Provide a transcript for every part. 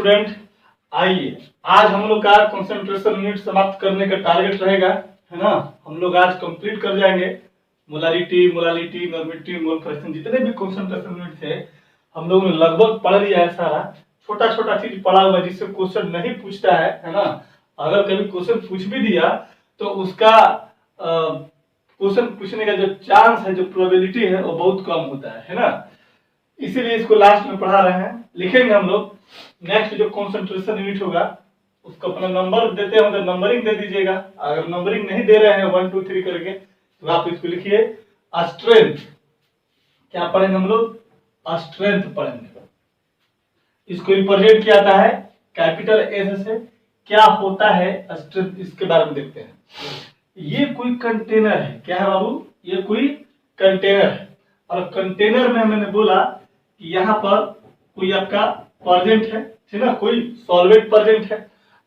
Student, आइए आज हम लोग का कंसंट्रेशन यूनिट समाप्त करने का टारगेट रहेगा, है ना। हम लोग आज कंप्लीट कर जाएंगे molarity, molality, normative, mole fraction, जितने भी कंसंट्रेशन यूनिट थे हम लोगों ने लगभग पढ़ लिया है सारा। छोटा छोटा चीज पढ़ा हुआ जिससे क्वेश्चन नहीं पूछता है ना। अगर कभी क्वेश्चन पूछ भी दिया तो उसका क्वेश्चन पूछने का जो चांस है, जो प्रोबेबिलिटी है, वो बहुत कम होता है ना। इसीलिए इसको लास्ट में पढ़ा रहे हैं। लिखेंगे हम लोग नेक्स्ट जो कंसंट्रेशन यूनिट होगा उसको अपना नंबर देते हैं तो नंबरिंग दे दीजिएगा। अगर नंबरिंग नहीं दे रहे हैं 1 2 3 करके तो आप इसको लिखिए स्ट्रेंथ। क्या पढ़ेंगे हम लोग? स्ट्रेंथ पढ़ेंगे। इसको रिप्रेजेंट किया जाता है कैपिटल एस से। क्या होता है स्ट्रेंथ, इसके बारे में देखते हैं। ये कोई कंटेनर है। क्या है बाबू? ये कोई कंटेनर है और कंटेनर में मैंने बोला कि यहाँ पर कोई आपका प्रेजेंट है, ठीक है, कोई सॉल्वेंट प्रेजेंट है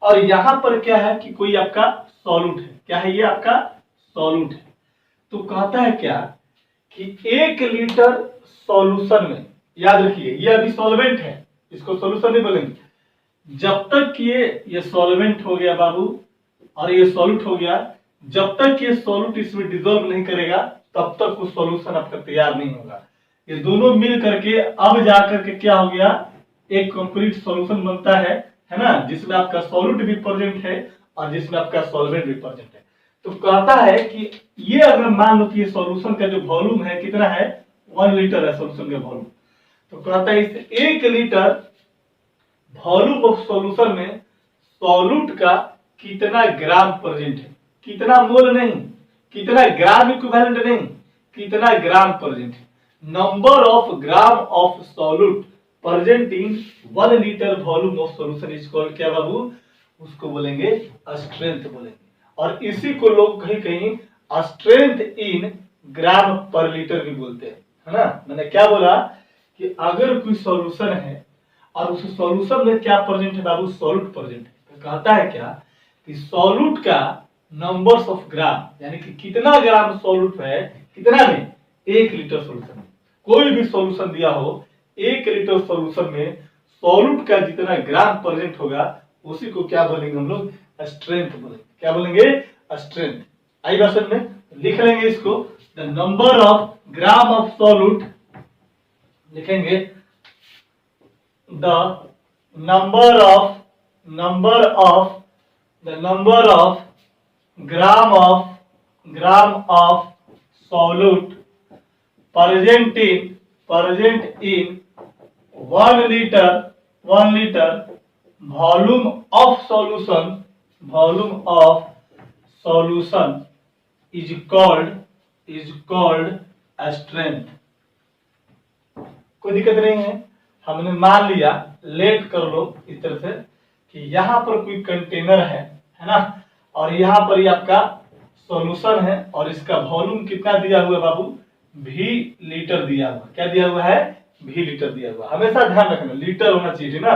और यहाँ पर क्या है कि कोई आपका सॉल्यूट है। क्या है? ये आपका सॉल्यूट है। तो कहता है क्या कि 1 लीटर सॉल्यूशन में, याद रखिए ये अभी सॉल्वेंट है, इसको सॉल्यूशन नहीं बोलेंगे। जब तक ये सॉल्वेंट हो गया बाबू और ये सॉल्यूट हो गया, जब तक ये सॉल्यूट इसमें डिसॉल्व नहीं करेगा तब तक वो सॉल्यूशन आपका तैयार नहीं होगा। ये दोनों मिल करके अब जाकर के क्या हो गया, एक कंप्लीट सॉल्यूशन बनता है ना, जिसमें आपका सॉल्यूट भी प्रेजेंट है और जिसमें आपका सॉल्वेंट भी प्रेजेंट है। तो कहता है कि ये अगर मान लो कि ये सॉल्यूशन का जो वॉल्यूम है कितना है, 1 लीटर है सॉल्यूशन का वॉल्यूम। तो कहता है इस 1 लीटर वॉल्यूम ऑफ सॉल्यूशन में सॉल्यूट का कितना ग्राम प्रेजेंट है। कितना मोल नहीं, कितना ग्राम इक्विवेलेंट नहीं, कितना ग्राम प्रेजेंट है। Number of gram of solute present in 1 litre volume of solution is called क्या बाबू? उसको बोलेंगे स्ट्रेंथ बोलेंगे। और इसी को लोग कहीं कहीं स्ट्रेंथ इन ग्राम पर लीटर भी बोलते हैं, है ना। मैंने क्या बोला कि अगर कोई सॉल्यूशन है और उस सॉल्यूशन में क्या प्रेजेंट है बाबू? सॉल्यूट प्रेजेंट है। तो कहता है क्या कि सॉल्यूट का नंबर्स ऑफ ग्राम, यानी कि कितना ग्राम सॉल्यूट है, कितना में? 1 लीटर सॉल्यूशन में। कोई भी सॉल्यूशन दिया हो 1 लीटर सॉल्यूशन में सॉल्यूट का जितना ग्राम प्रेजेंट होगा उसी को क्या बोलेंगे हम लोग? स्ट्रेंथ बोलेंगे। क्या बोलेंगे? स्ट्रेंथ। आई बात समझ में? लिख लेंगे इसको, the number of gram of solute, लिखेंगे the number of gram of solute present in 1 liter volume of solution is called strength। कोई दिक्कत नहीं है। हमने मान लिया, लेट कर लो इस तरह से कि यहाँ पर कोई कंटेनर है ना, और यहाँ पर ये आपका सॉल्यूशन है और इसका वॉल्यूम कितना दिया हुआ है बाबू? V लीटर दिया हुआ। क्या दिया हुआ है? V लीटर दिया हुआ। हमेशा ध्यान रखना लीटर होना चाहिए ना।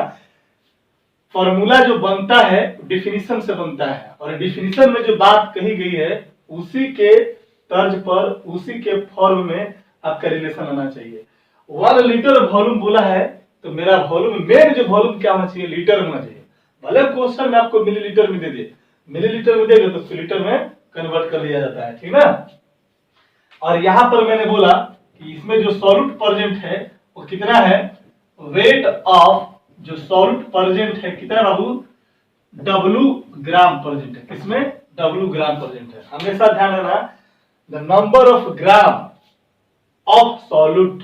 फॉर्मूला जो बनता है डिफिनीशन से बनता है और डिफिनीशन में जो बात कही गई है उसी के तर्ज पर, उसी के फॉर्म में आपका रिलेशन आना चाहिए। 1 लीटर वॉल्यूम बोला है तो मेरा वॉल्यूम, मेन जो वॉल्यूम क्या होना चाहिए? लीटर होना चाहिए। भले क्वेश्चन में आपको मिलीलीटर में दे दे, मिलीलीटर में देगा तो लीटर में कन्वर्ट कर लिया जाता है, ठीक ना। और यहां पर मैंने बोला कि इसमें जो सॉल्यूट प्रेजेंट है वो कितना है? वेट ऑफ जो सॉल्यूट प्रेजेंट है कितना बाबू? W ग्राम प्रेजेंट है। किसमें? W ग्राम प्रेजेंट है। हमेशा ध्यान रखना the number of gram of solute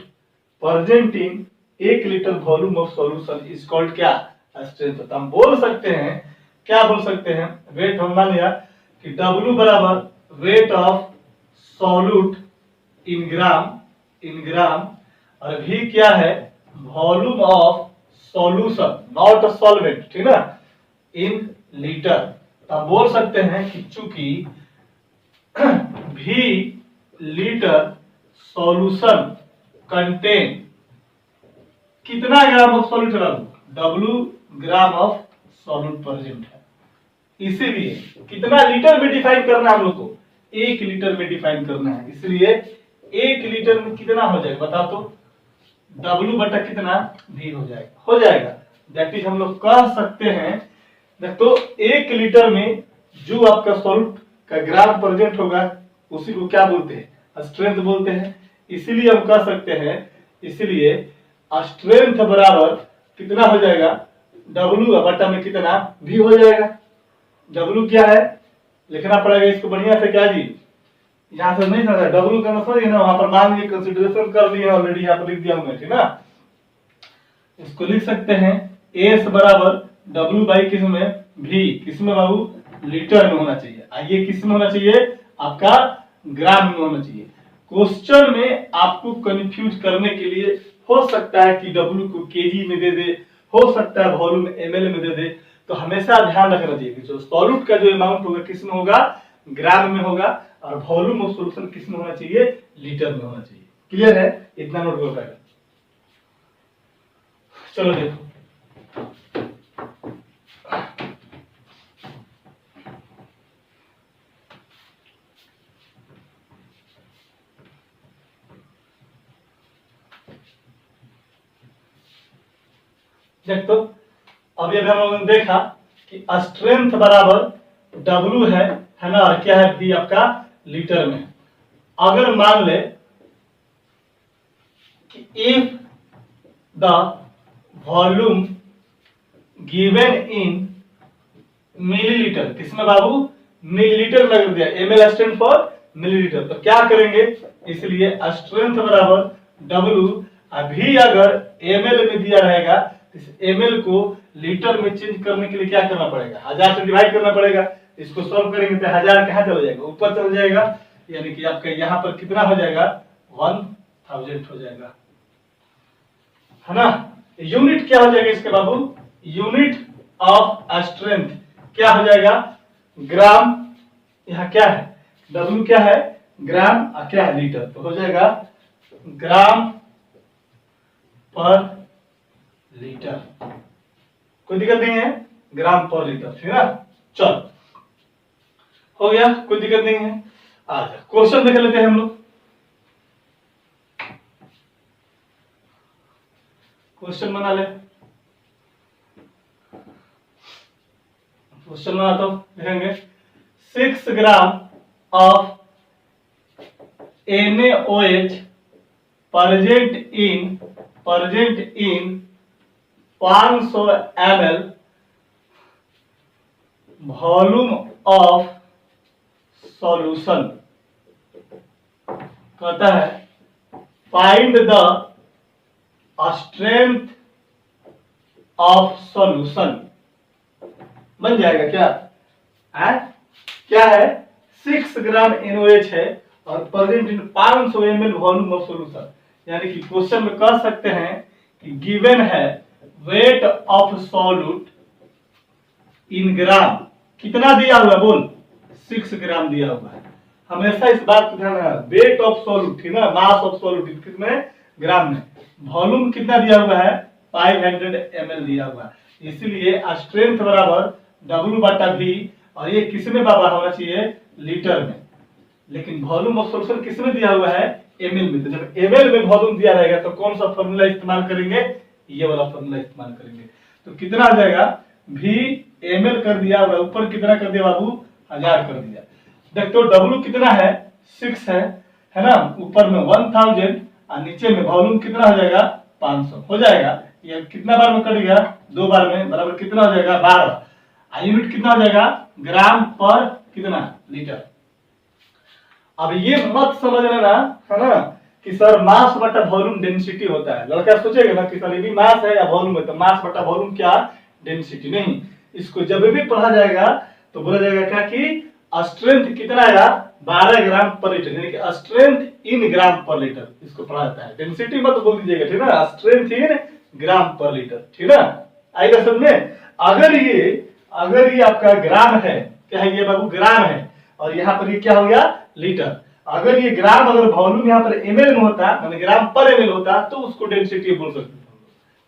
present in 1 litre volume of solution is called क्या? स्ट्रेंथ। तो हम बोल सकते हैं, क्या बोल सकते हैं? वेट हम मान लिया कि W बराबर वेट ऑफ सॉल्यूट इन ग्राम और V क्या है? Volume of solution, not solvent, ठीक ना, इन लीटर। तो हम बोल सकते हैं कि चूंकि V लीटर सॉल्यूशन कंटेन कितना ग्राम ऑफ सॉल्यूट है? W gram of solute present है। इसीलिए कितना लीटर में डिफाइन करना है हम लोग को? 1 लीटर में डिफाइन करना है। इसलिए 1 लीटर में कितना हो जाएगा बताओ तो? W बटा कितना? V हो जाएगा। दैट इज हम लोग कह सकते हैं तो 1 लीटर में जो आपका सॉल्यूट का ग्राम प्रेजेंट होगा उसी को क्या बोलते हैं, स्ट्रेंथ बोलते हैं। इसीलिए हम कह सकते हैं, इसलिए स्ट्रेंथ बराबर कितना हो जाएगा, W बटा में कितना V हो जाएगा। W क्या है लिखना पड़ेगा इसको बढ़िया से, क्या जी यहाँ से नहीं समझा, W का मतलब ना वहां पर मान लीजिए कंसीडरेशन कर लिए ऑलरेडी, यहाँ पर लिख दिया हूं, ठीक ना। इसको लिख सकते हैं S बराबर W बाई किस में, V किस में बाबू, लीटर में होना चाहिए। ये किस में होना चाहिए, आपका ग्राम में होना चाहिए। क्वेश्चन में आपको कंफ्यूज करने के लिए हो सकता है कि W को केजी में दे दे, हो सकता है वॉल्यूम ml में दे दे, तो हमेशा ध्यान रखना चाहिए कि जो सॉल्यूट का जो अमाउंट होगा किस में होगा, ग्राम में होगा, और वॉल्यूम ऑफ सॉल्यूशन किस में होना चाहिए, लीटर में होना चाहिए। क्लियर है, इतना नोट कर पाएगा। चलो देखो तो अभी हम लोगों ने देखा कि स्ट्रेंथ बराबर W है ना, और क्या है V आपका लीटर में। अगर मान ले कि if the volume given in millilitre, किसमें बाबू, मिलीलीटर में लग दिया, ml स्टैंड फॉर मिलीलीटर, तो क्या करेंगे, इसलिए स्ट्रेंथ बराबर W, अभी अगर ml में दिया रहेगा इस ml को लीटर में चेंज करने के लिए क्या करना पड़ेगा, 1000 से डिवाइड करना पड़ेगा। इसको सॉल्व करेंगे तो 1000 कहां चला जाएगा, ऊपर चल जाएगा, यानी कि आपका यहाँ पर कितना हो जाएगा, 1000 हो जाएगा, है ना। यूनिट क्या हो जाएगा इसके बाबू, यूनिट ऑफ स्ट्रेंथ क्या हो जाएगा, ग्राम, यहाँ क्या है, W क्या है, ग्राम, और क्या है, लीटर, तो हो जाएगा ग्राम पर लीटर। कोई दिक्कत नहीं है, ग्राम पर लीटर, ठीक है। चल हो गया, कोई दिक्कत नहीं है। अच्छा क्वेश्चन देख लेते हैं हम लोग। क्वेश्चन बना ले, क्वेश्चन बना तो लिखेंगे 6 gram of NaOH present in 500 ml volume of solution. कहता है find the strength of solution. बन जाएगा क्या है? क्या है, 6 ग्राम NaOH है और present in 500 ml volume of solution, यानी कि क्वेश्चन में कह सकते हैं कि गिवन है वेट ऑफ सॉल्यूट इन ग्राम, कितना दिया हुआ है बोल, 6 ग्राम दिया हुआ है। हमेशा इस बात को ध्यान रखना, वेट ऑफ सॉल्यूट, ठीक ना, मास ऑफ सॉल्यूट कितने ग्राम में, वॉल्यूम कितना दिया हुआ है, 500 ml दिया हुआ है। इसलिए स्ट्रेंथ बराबर W बटा V, और ये किसमें बाबा होना चाहिए, लीटर में, लेकिन वॉल्यूम ऑफ सॉल्यूशन किसमें दिया हुआ है, ml में। तो जब ml में वॉल्यूम दिया रहेगा तो कौन सा फॉर्मूला इस्तेमाल करेंगे, ये वाला फॉर्मूला इस्तेमाल करेंगे। तो कितना आ जाएगा, V ml कर दिया, ऊपर कितना कर दिया बाबू, 1000 कर दिया। देख तो W कितना है, 6 है ना, यूपर में 1000 और नीचे में वॉल्यूम कितना हो जाएगा, 500 हो जाएगा। ये कितना बार में कट गया, 2 बार में, बराबर कितना हो जाएगा, 12। यूनिट कितना हो जाएगा, ग्राम पर कितना लीटर। अब ये मत समझ लेना, है ना, कि सर मास बटा वॉल्यूम डेंसिटी होता है। लड़का सोचेगा ना कि सर ये भी मास है या वॉल्यूम है, तो मास बटा वॉल्यूम क्या, डेंसिटी। नहीं, इसको जब भी पढ़ा जाएगा तो बोला जाएगा क्या कि स्ट्रेंथ कितना आया, 12 ग्राम पर लीटर, यानी कि स्ट्रेंथ इन ग्राम पर लीटर, इसको पढ़ा जाता है। डेंसिटी मत बोल दीजिएगा, ठीक ना, स्ट्रेंथ इन ग्राम पर लीटर, ठीक ना, आएगा समझ में। अगर ये आपका ग्राम है, क्या है ये बाबू, ग्राम है, और यहाँ पर ये क्या हो गया, लीटर। अगर ये ग्राम, अगर वॉल्यूम यहाँ पर ml में होता, माने ग्राम पर ml होता, तो उसको डेंसिटी बोल सकते हैं।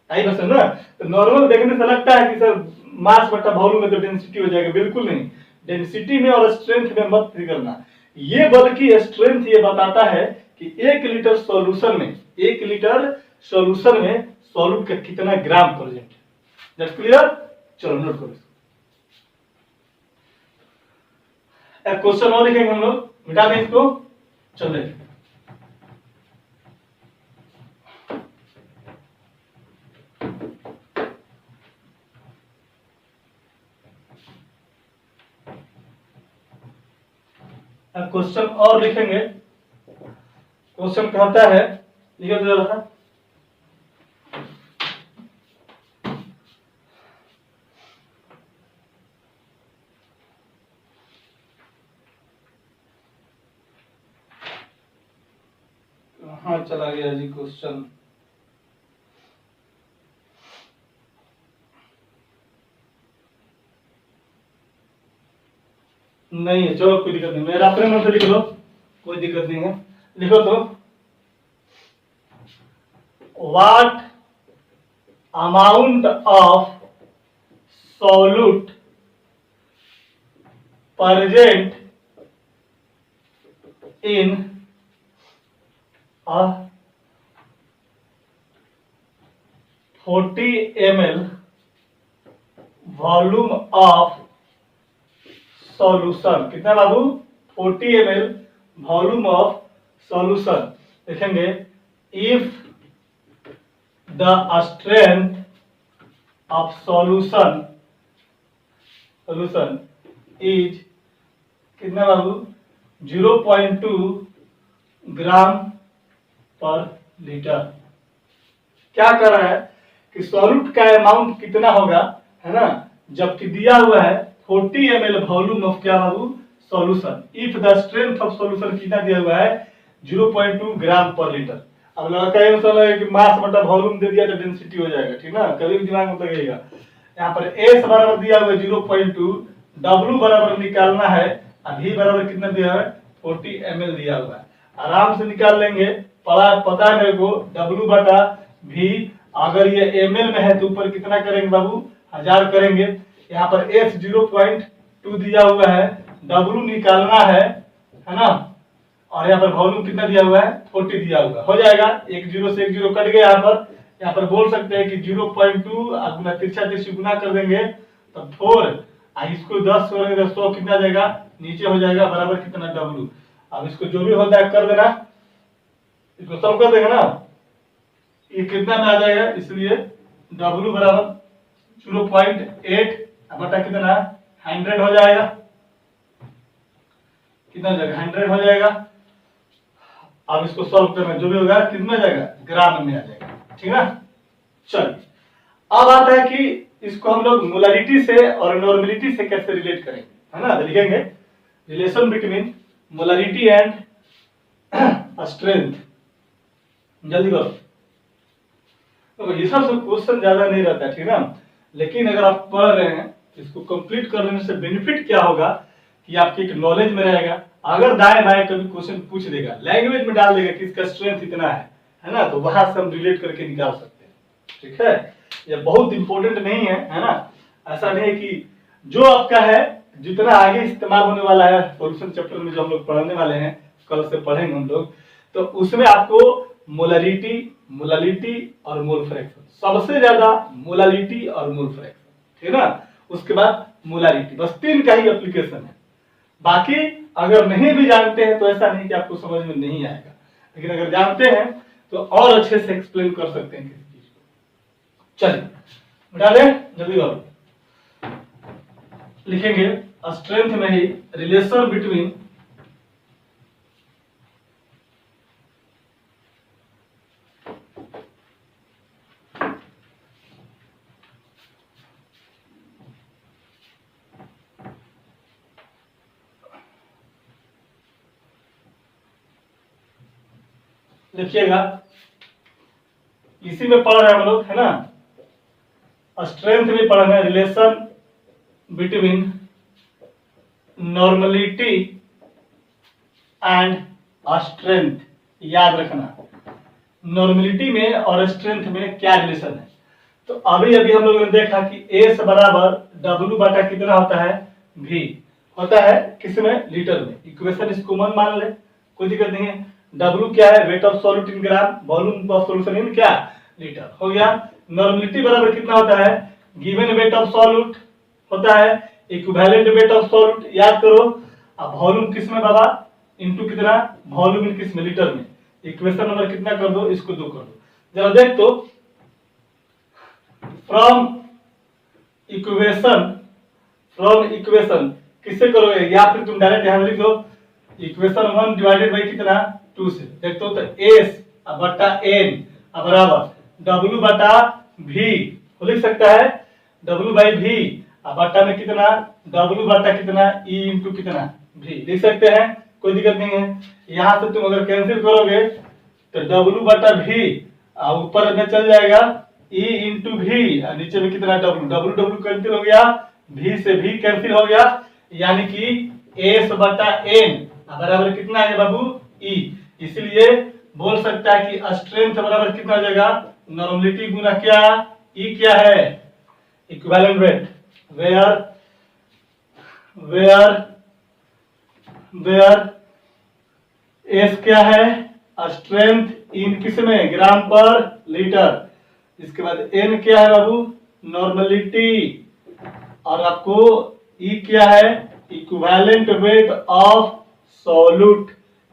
आई बस ना, तो नॉर्मल देखने से लगता है कि सर मास बटा वॉल्यूम में तो डेंसिटी हो जाएगा, बिल्कुल नहीं। डेंसिटी में और स्ट्रेंथ में मत करना, ये बल्कि स्ट्रेंथ ये बताता है कि 1 लीटर सॉल्यूशन में, 1 लीटर सॉल्यूशन में सॉल्यूट का कितना ग्राम प्रेजेंट है। That's clear. चलो नोट करो। एक क्वेश्चन और लिखेंगे हम लोग, मिटा दें इसको। चलो क्वेश्चन और लिखेंगे। क्वेश्चन कहता है, लिखो तो जरा सा। हाँ चला गया जी क्वेश्चन। नहीं है, चलो कोई दिक्कत नहीं, मेरा अपने मन से लिख लो, कोई दिक्कत नहीं है। लिखो तो, what amount of solute present in a 40 ml volume of solution। कितना बाबू? 40 ml volume of solution। देखेंगे, if the strength of solution is कितना बाबू? 0.2 ग्राम पर लीटर। क्या कर रहा है कि सॉल्यूट का अमाउंट कितना होगा, है ना, जबकि दिया हुआ है 40 ml वॉल्यूम ऑफ क्या बाबू? Solution. If the strength of solution कितना दिया हुआ है? 0.2 ग्राम पर लीटर। अब लड़का ये समझ कि मास बटा वॉल्यूम दे दिया तो डेंसिटी हो जाएगा, ठीक ना, कभी भी दिमाग में लगेगा। यहाँ पर एस बराबर दिया हुआ है 0.2, डब्ल्यू बराबर निकालना है, अभी बराबर कितना दिया है? 40 ml दिया हुआ है। आराम से निकाल लेंगे, पता है मेरे को, डब्ल्यू बटा भी, अगर ये ml में है तो ऊपर कितना करेंगे बाबू? 1000 करेंगे। यहाँ पर एस 0.2 दिया हुआ है, डब्ल्यू निकालना है ना, और यहाँ पर वॉल्यूम कितना दिया हुआ है? 40 दिया हुआ है। हो जाएगा, एक जीरो से एक जीरो कट गया। यहाँ पर बोल सकते हैं कि 0.2 गुना तिरछा तिरछी गुना कर देंगे तो 4, इसको 10 करेंगे 100 कितना जाएगा? नीचे हो जाएगा, बराबर कितना? डब्ल्यू। अब इसको जो भी होता है कर देना, इसको सब कर देंगे ना, ये कितना में आ जाएगा, इसलिए डब्ल्यू बराबर 0.8 बटा कितना? 100 हो जाएगा। कितना हो जाएगा? 100 हो जाएगा। अब इसको सॉल्व करना, जो भी होगा कितना जाएगा? ग्राम में आ जाएगा, ठीक ना। चलिए, अब आता है कि इसको हम लोग मोलारिटी से और नॉर्मलिटी से कैसे रिलेट करेंगे, है ना। तो लिखेंगे, relation between molarity and strength. जल्दी करो। तो ये सब क्वेश्चन ज्यादा नहीं रहता, ठीक ना, लेकिन अगर आप पढ़ रहे हैं इसको कंप्लीट करने से बेनिफिट क्या होगा कि आपकी एक नॉलेज में रहेगा। अगर दाएं बाएं कभी क्वेश्चन पूछ देगा, लैंग्वेज में डाल देगा कि इसका स्ट्रेंथ इतना है ना, तो वहां से हम रिलेट करके निकाल सकते हैं, ठीक है। ये बहुत इंपॉर्टेंट नहीं है ना। ऐसा नहीं है कि जो आपका है, जितना आगे इस्तेमाल होने वाला है सॉल्यूशन चैप्टर में जो हम लोग पढ़ने वाले हैं, कल से पढ़ेंगे हम लोग, तो उसमें आपको मोलारिटी, मोलालिटी और मोल फ्रैक्शन, सबसे ज्यादा मोलालिटी और मोल फ्रैक्शन, ठीक है ना। उसके बाद मोलारिटी, बस 3 का ही एप्लीकेशन है। बाकी अगर नहीं भी जानते हैं तो ऐसा नहीं कि आपको समझ में नहीं आएगा, लेकिन अगर जानते हैं तो और अच्छे से एक्सप्लेन कर सकते हैं किसी चीज को। चलिए मिटा दें, जल्दी करो। लिखेंगे, स्ट्रेंथ में ही रिलेशन बिटवीन लिखिएगा, इसी में पढ़ रहे हैं हम लोग, है ना। स्ट्रेंथ में पढ़ना है relation between normality and strength. याद रखना, नॉर्मलिटी में और स्ट्रेंथ में क्या रिलेशन है। तो अभी अभी हम लोगों ने देखा कि एस बराबर डब्ल्यू बटा कितना होता है? भी होता है किसमें? लीटर में। इक्वेशन इसको कॉमन मान ले, कोई दिक्कत नहीं है। डब्ल्यू क्या है? Weight of solute in gram, volume of solution in क्या? लीटर। हो गया। नॉर्मलिटी बराबर कितना होता है? गिवन वेट ऑफ सॉल्यूट होता है इक्विवेलेंट वेट ऑफ सॉल्यूट, याद करो। अब वॉल्यूम किस में बाबा, इनटू कितना, वॉल्यूम इन किस में, लीटर में। इक्वेशन नंबर कितना कर दो, इसको 2 कर दो। जरा देख तो, फ्रॉम इक्वेशन किससे करोगे, या फिर तुम डायरेक्ट यहां लिख दो इक्वेशन 1 डिवाइडेड बाई कितना 2 से। देख तो एस बटा एन बराबर डब्ल्यू बटा भी, लिख सकता है डब्ल्यू बाई भी, बटा में कितना डब्ल्यू बटा कितना ई इंटू कितना भी, लिख सकते हैं, कोई दिक्कत नहीं है। यहां से तुम अगर कैंसिल करोगे तो डब्ल्यू बटा भी ऊपर में चल जाएगा ई इंटू भी, नीचे में कितना डब्ल्यू, डब्ल्यू डब्ल्यू कैंसिल हो गया, भी से भी कैंसिल हो गया, यानी कि एस बटा एन बराबर कितना है बाबू ई। इसलिए बोल सकता है कि स्ट्रेंथ बराबर कितना हो जाएगा, नॉर्मलिटी गुना क्या, ई क्या है, इक्विवेलेंट वेट। वेयर एस क्या है, स्ट्रेंथ इन किस में, ग्राम पर लीटर। इसके बाद एन क्या है बाबू, नॉर्मलिटी, और आपको ई क्या है, equivalent weight of solute,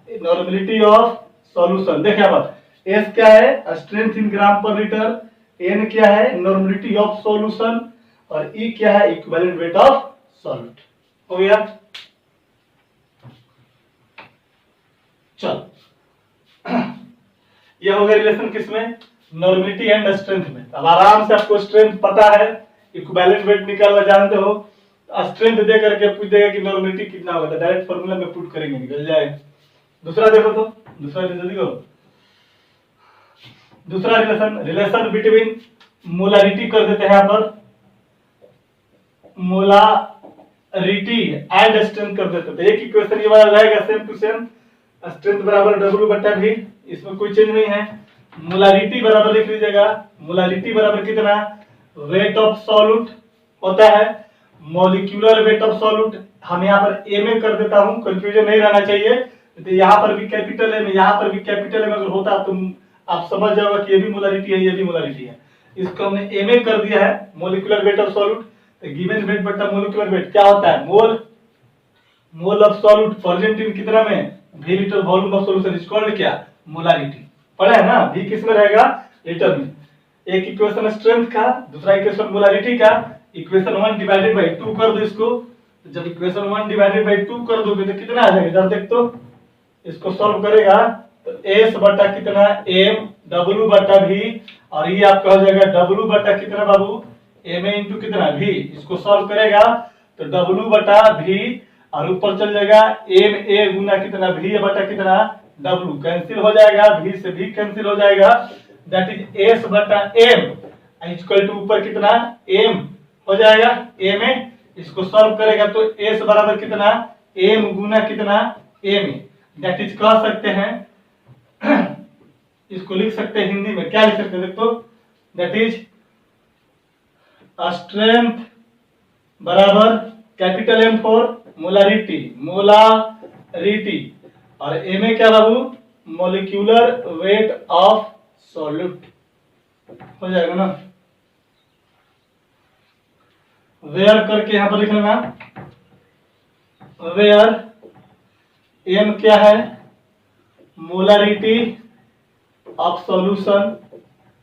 normality of solution. देखिए अब एस क्या है, स्ट्रेंथ इन ग्राम पर लीटर, एन क्या है, नॉर्मलिटी ऑफ सॉल्यूशन, और ई क्या है, इक्विवेलेंट वेट ऑफ सॉल्यूट। हो गया, चल यह हो गया रिलेशन किसमें, नॉर्मलिटी एंड स्ट्रेंथ में। अब आराम से आपको स्ट्रेंथ पता है, इक्विवेलेंट वेट निकालना जानते हो, स्ट्रेंथ दे करके पूछ देगा कि नॉर्मलिटी कितना होगा, डायरेक्ट फार्मूला में पुट करेंगे, निकल जाएगा। दूसरा देखो तो, दूसरा जल्दी करो। दूसरा रिलेशन बिटवीन मोलारिटी कर देते हैं, यहां पर मोलारिटी एंड स्ट्रेंथ कर देते हैं। एक इक्वेशन ये वाला रहेगा सेम टू सेम, स्ट्रेंथ बराबर डब्ल्यू बटा भी, इसमें कोई चेंज नहीं है। मोलारिटी बराबर लिख लीजिएगा, मोलारिटी बराबर कितना, वेट ऑफ सॉल्यूट होता है, मॉलिक्यूलर वेट ऑफ सॉल्यूट। हम यहाँ पर ए में कर देता हूं, कंफ्यूजन नहीं रहना चाहिए, तो यहाँ पर भी कैपिटल है, यहाँ पर भी कैपिटल है, अगर होता तो आप समझ जाओगे कि ये भी मोलारिटी है, ये भी मोलारिटी है। इसको हमने ए में कर दिया है, molecular weight of solute. Given weight बटा मॉलिक्यूलर वेट क्या होता है, मोल ऑफ सॉल्यूट प्रेजेंट इन कितना में, v litre volume of solution is called क्या, मोलारिटी। पढ़ा है ना, v किस में रहेगा, लीटर में। एक इक्वेशन स्ट्रेंथ का, दूसरा इक्वेशन मोलारिटी का, इक्वेशन 1 डिवाइडेड बाय 2 कर दो इसको। तो जब इक्वेशन 1 डिवाइडेड बाय 2 कर दोगे तो कितना आ जाएगा, इधर देख तो, इसको सॉल्व करेगा तो s बटा कितना m w बटा v, और ये आपका हो जाएगा w बटा कितना बाबू m इंटू कितना v। इसको सॉल्व करेगा तो w बटा v, और ऊपर चल जाएगा एम ए गुना कितना v बटा कितना w, कैंसिल हो जाएगा, v से v कैंसिल हो जाएगा, दैट इज s बटा m इक्वल टू ऊपर कितना m हो जाएगा, m ए। इसको सॉल्व करेगा तो s बराबर कितना m गुना कितना m, दैट इज कह सकते हैं इसको लिख सकते हैं हिंदी में, क्या लिख सकते हैं देखो, दैट इज स्ट्रेंथ बराबर कैपिटल M फॉर मोलारिटी, और एम ए क्या बाबू, मॉलिक्यूलर वेट ऑफ सॉल्यूट हो जाएगा ना। वेयर करके यहां पर लिख लेना, वेयर एम क्या है, मोलारिटी ऑफ सॉल्यूशन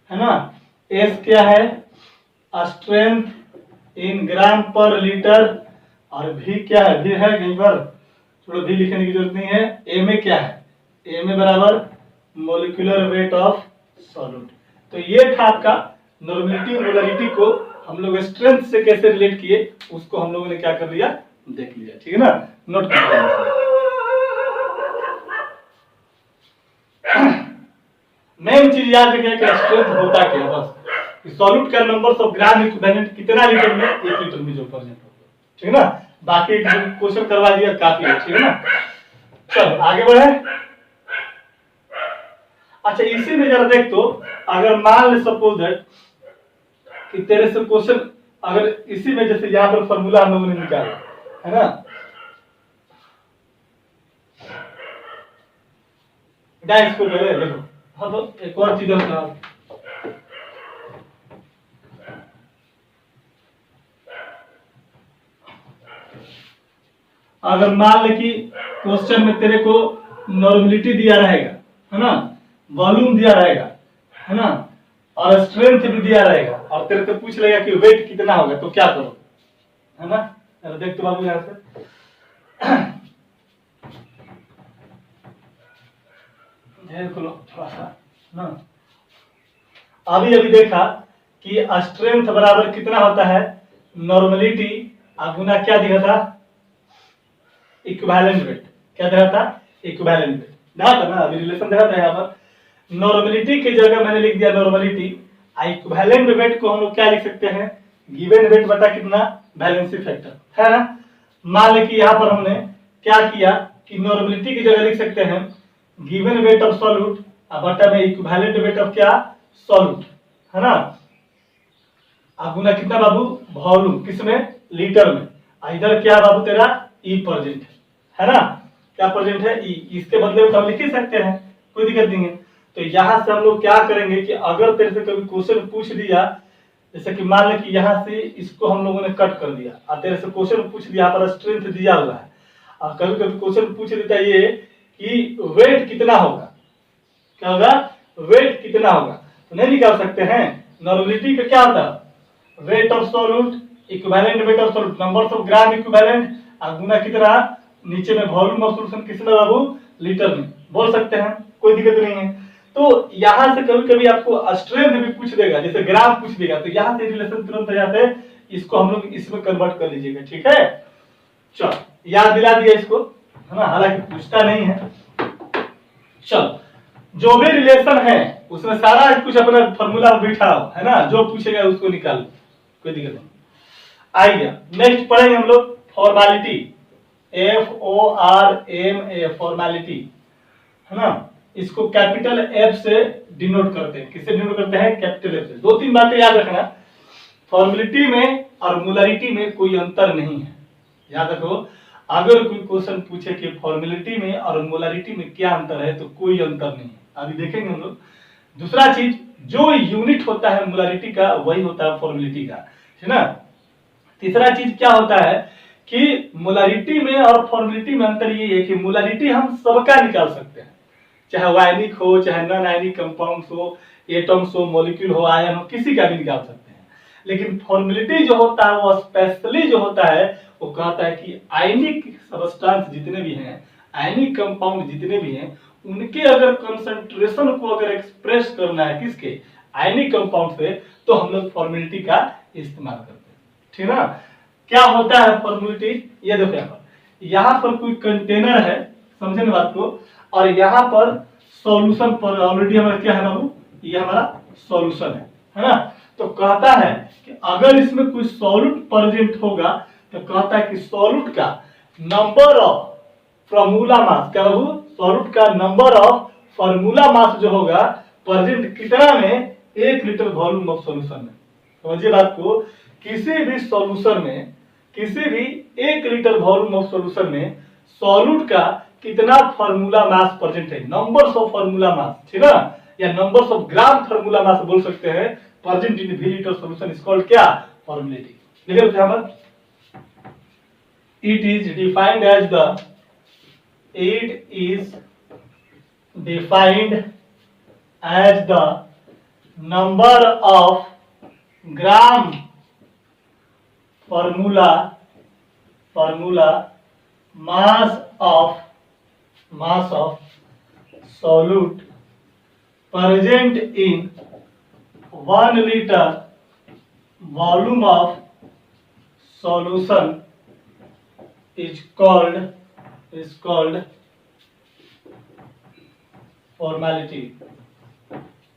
है ना, एस क्या है, स्ट्रेंथ इन ग्राम पर लीटर, और भी क्या है, भी है कहीं पर, थोड़ा भी लिखने की जरूरत नहीं है। एम ए क्या है, एम ए बराबर मॉलिक्यूलर वेट ऑफ सॉल्यूट। तो ये था आपका नॉर्मलिटी और मोलारिटी को हम लोग स्ट्रेंथ से कैसे रिलेट किए, उसको हम लोगों ने क्या कर लिया, देख लिया, ठीक है ना, नोट कर लिया। मेन चीज याद रखिए कि स्ट्रेंथ होता क्या है, बस सॉल्यूट का नंबर्स ऑफ ग्राम इक्विवेलेंट कितना लीटर में, 1 लीटर में जो प्रेजेंट होगा, ठीक है ना। बाकी क्वेश्चन करवा दिया काफी है, ठीक है ना। चल आगे बढ़े। अच्छा इसी में जरा देख तो, अगर मान ले सपोज दैट कि तेरे से क्वेश्चन, अगर इसी में जैसे यहाँ पर फॉर्मूला हम लोगों ने निकाला है ना, इसको देखो, हाँ तो एक और चीज होता है, अगर मान ले कि क्वेश्चन में तेरे को नॉर्मेलिटी दिया रहेगा, है ना, वॉल्यूम दिया रहेगा, है ना, और स्ट्रेंथ भी दिया रहेगा, और तेरे से पूछ लेगा कि वेट कितना होगा, तो क्या करो, है ना। अरे देख तो बाबू यहाँ से खोलो थोड़ा सा ना। अभी अभी देखा कि स्ट्रेंथ बराबर कितना होता है, नॉर्मलिटी गुना क्या दिखा था, इक्विवेलेंट वेट। क्या दिखा था, इक्विवेलेंट वेट देखा था ना, अभी रिलेशन देखा था यहाँ पर। नॉर्मलिटी की जगह मैंने लिख दिया नॉर्मलिटी, इक्विवेलेंट वेट को हम लोग क्या लिख सकते हैं, गिवन वेट बटा कितना, वैलेंसी फैक्टर, है ना। मान ले कि यहाँ पर हमने क्या किया कि नॉर्मलिटी की जगह लिख सकते हैं गिवन वेट ऑफ सॉल्यूट बटा में इक्विवेलेंट वेट ऑफ क्या, सॉल्यूट, है ना। गुना कितना बाबू, वॉल्यूम, किसमें, लीटर में। इधर क्या बाबू तेरा ई प्रेजेंट है ना, क्या प्रेजेंट है, ई। इसके बदले में तो हम लिख ही सकते हैं, कोई दिक्कत नहीं है। तो यहां से हम लोग क्या करेंगे कि अगर तेरे से कभी क्वेश्चन पूछ दिया, जैसे कि मान ले कि यहाँ से इसको हम लोगों ने कट कर दिया और तेरे से क्वेश्चन पूछ दिया, यहाँ पर स्ट्रेंथ दिया हुआ है, और कभी कभी क्वेश्चन पूछ देता है ये कि वेट कितना होगा, क्या होगा, वेट कितना होगा, तो नहीं निकाल सकते हैं। नॉर्मलिटी का क्या होता है, weight of solute, equivalent weight of solute, numbers of gram equivalent, गुना कितना, नीचे में वॉल्यूम ऑफ सॉल्यूशन किसमें बाबू, लीटर में, बोल सकते हैं, कोई दिक्कत नहीं है। तो यहां से कभी कभी आपको स्ट्रेंथ भी पूछ देगा, जैसे ग्राम पूछ देगा, तो यहां से रिलेशन तुरंत आ जाते हैं, इसको हम लोग इसमें कन्वर्ट कर लीजिएगा, ठीक है। चल याद दिला दिया इसको, है ना, हालांकि पूछता नहीं है। चल जो भी रिलेशन है उसमें सारा कुछ अपना फॉर्मूला बैठा है ना, जो पूछेगा उसको निकाल, कोई दिक्कत नहीं। आइए नेक्स्ट पढ़ेंगे हम लोग फॉर्मेलिटी, FORMA, फॉर्मेलिटी, है ना। इसको कैपिटल एफ से डिनोट करते हैं, किससे डिनोट करते हैं, कैपिटल एफ से। दो तीन बातें याद रखना, फॉर्मेलिटी में और मोलारिटी में कोई अंतर नहीं है, याद रखो। अगर कोई क्वेश्चन पूछे कि फॉर्मेलिटी में और मोलारिटी में क्या अंतर है, तो कोई अंतर नहीं है, अभी देखेंगे हम लोग। दूसरा चीज, जो यूनिट होता है मोलारिटी का वही होता है फॉर्मेलिटी का, है ना। तीसरा चीज क्या होता है कि मोलारिटी में और फॉर्मेलिटी में अंतर ये है कि मोलारिटी हम सबका निकाल सकते हैं, चाहे वो आयनिक हो, चाहे नॉन आयनिक कंपाउंड्स हो, एटम्स हो, मॉलिक्यूल हो, आयन हो, किसी का भी निकाल सकते हैं। लेकिन फॉर्मेलिटी जो होता है वो स्पेशली जो होता है वो कहता है कि आयनिक सब्सटेंस जितने भी हैं, आयनिक कंपाउंड जितने भी हैं, उनके अगर कंसंट्रेशन को अगर एक्सप्रेस करना है किसके, आयनिक कंपाउंड से, तो हम लोग फॉर्मेलिटी का इस्तेमाल करते हैं, ठीक है ना। क्या होता है फॉर्मेलिटी, ये देखो यहाँ पर कोई कंटेनर है, समझे ना बात को, और यहाँ पर सॉल्यूशन पर ऑलरेडी हमारा क्या है बाबू, ये हमारा सॉल्यूशन है ना। तो कहता है कि अगर इसमें कोई सॉल्यूट प्रेजेंट होगा, तो कहता है कि सॉल्यूट का नंबर ऑफ फॉर्मूला मास, क्या बाबू, सॉल्यूट का नंबर ऑफ फॉर्मूला मास जो होगा प्रेजेंट कितना में, 1 लीटर वॉल्यूम ऑफ सॉल्यूशन में। समझिए बात को, किसी भी सॉल्यूशन में, किसी भी 1 लीटर वॉल्यूम ऑफ सॉल्यूशन में सॉल्यूट का कितना फार्मूला मास प्रेजेंट है, नंबर्स ऑफ फार्मूला मास, ठीक है, या numbers of gram formula mass बोल सकते हैं, present in V litre solution is called क्या, फॉर्मेलिटी। लिख लो यहां पर, it is defined as the number of gram formula mass of solute present in 1 liter volume of solution is called formality।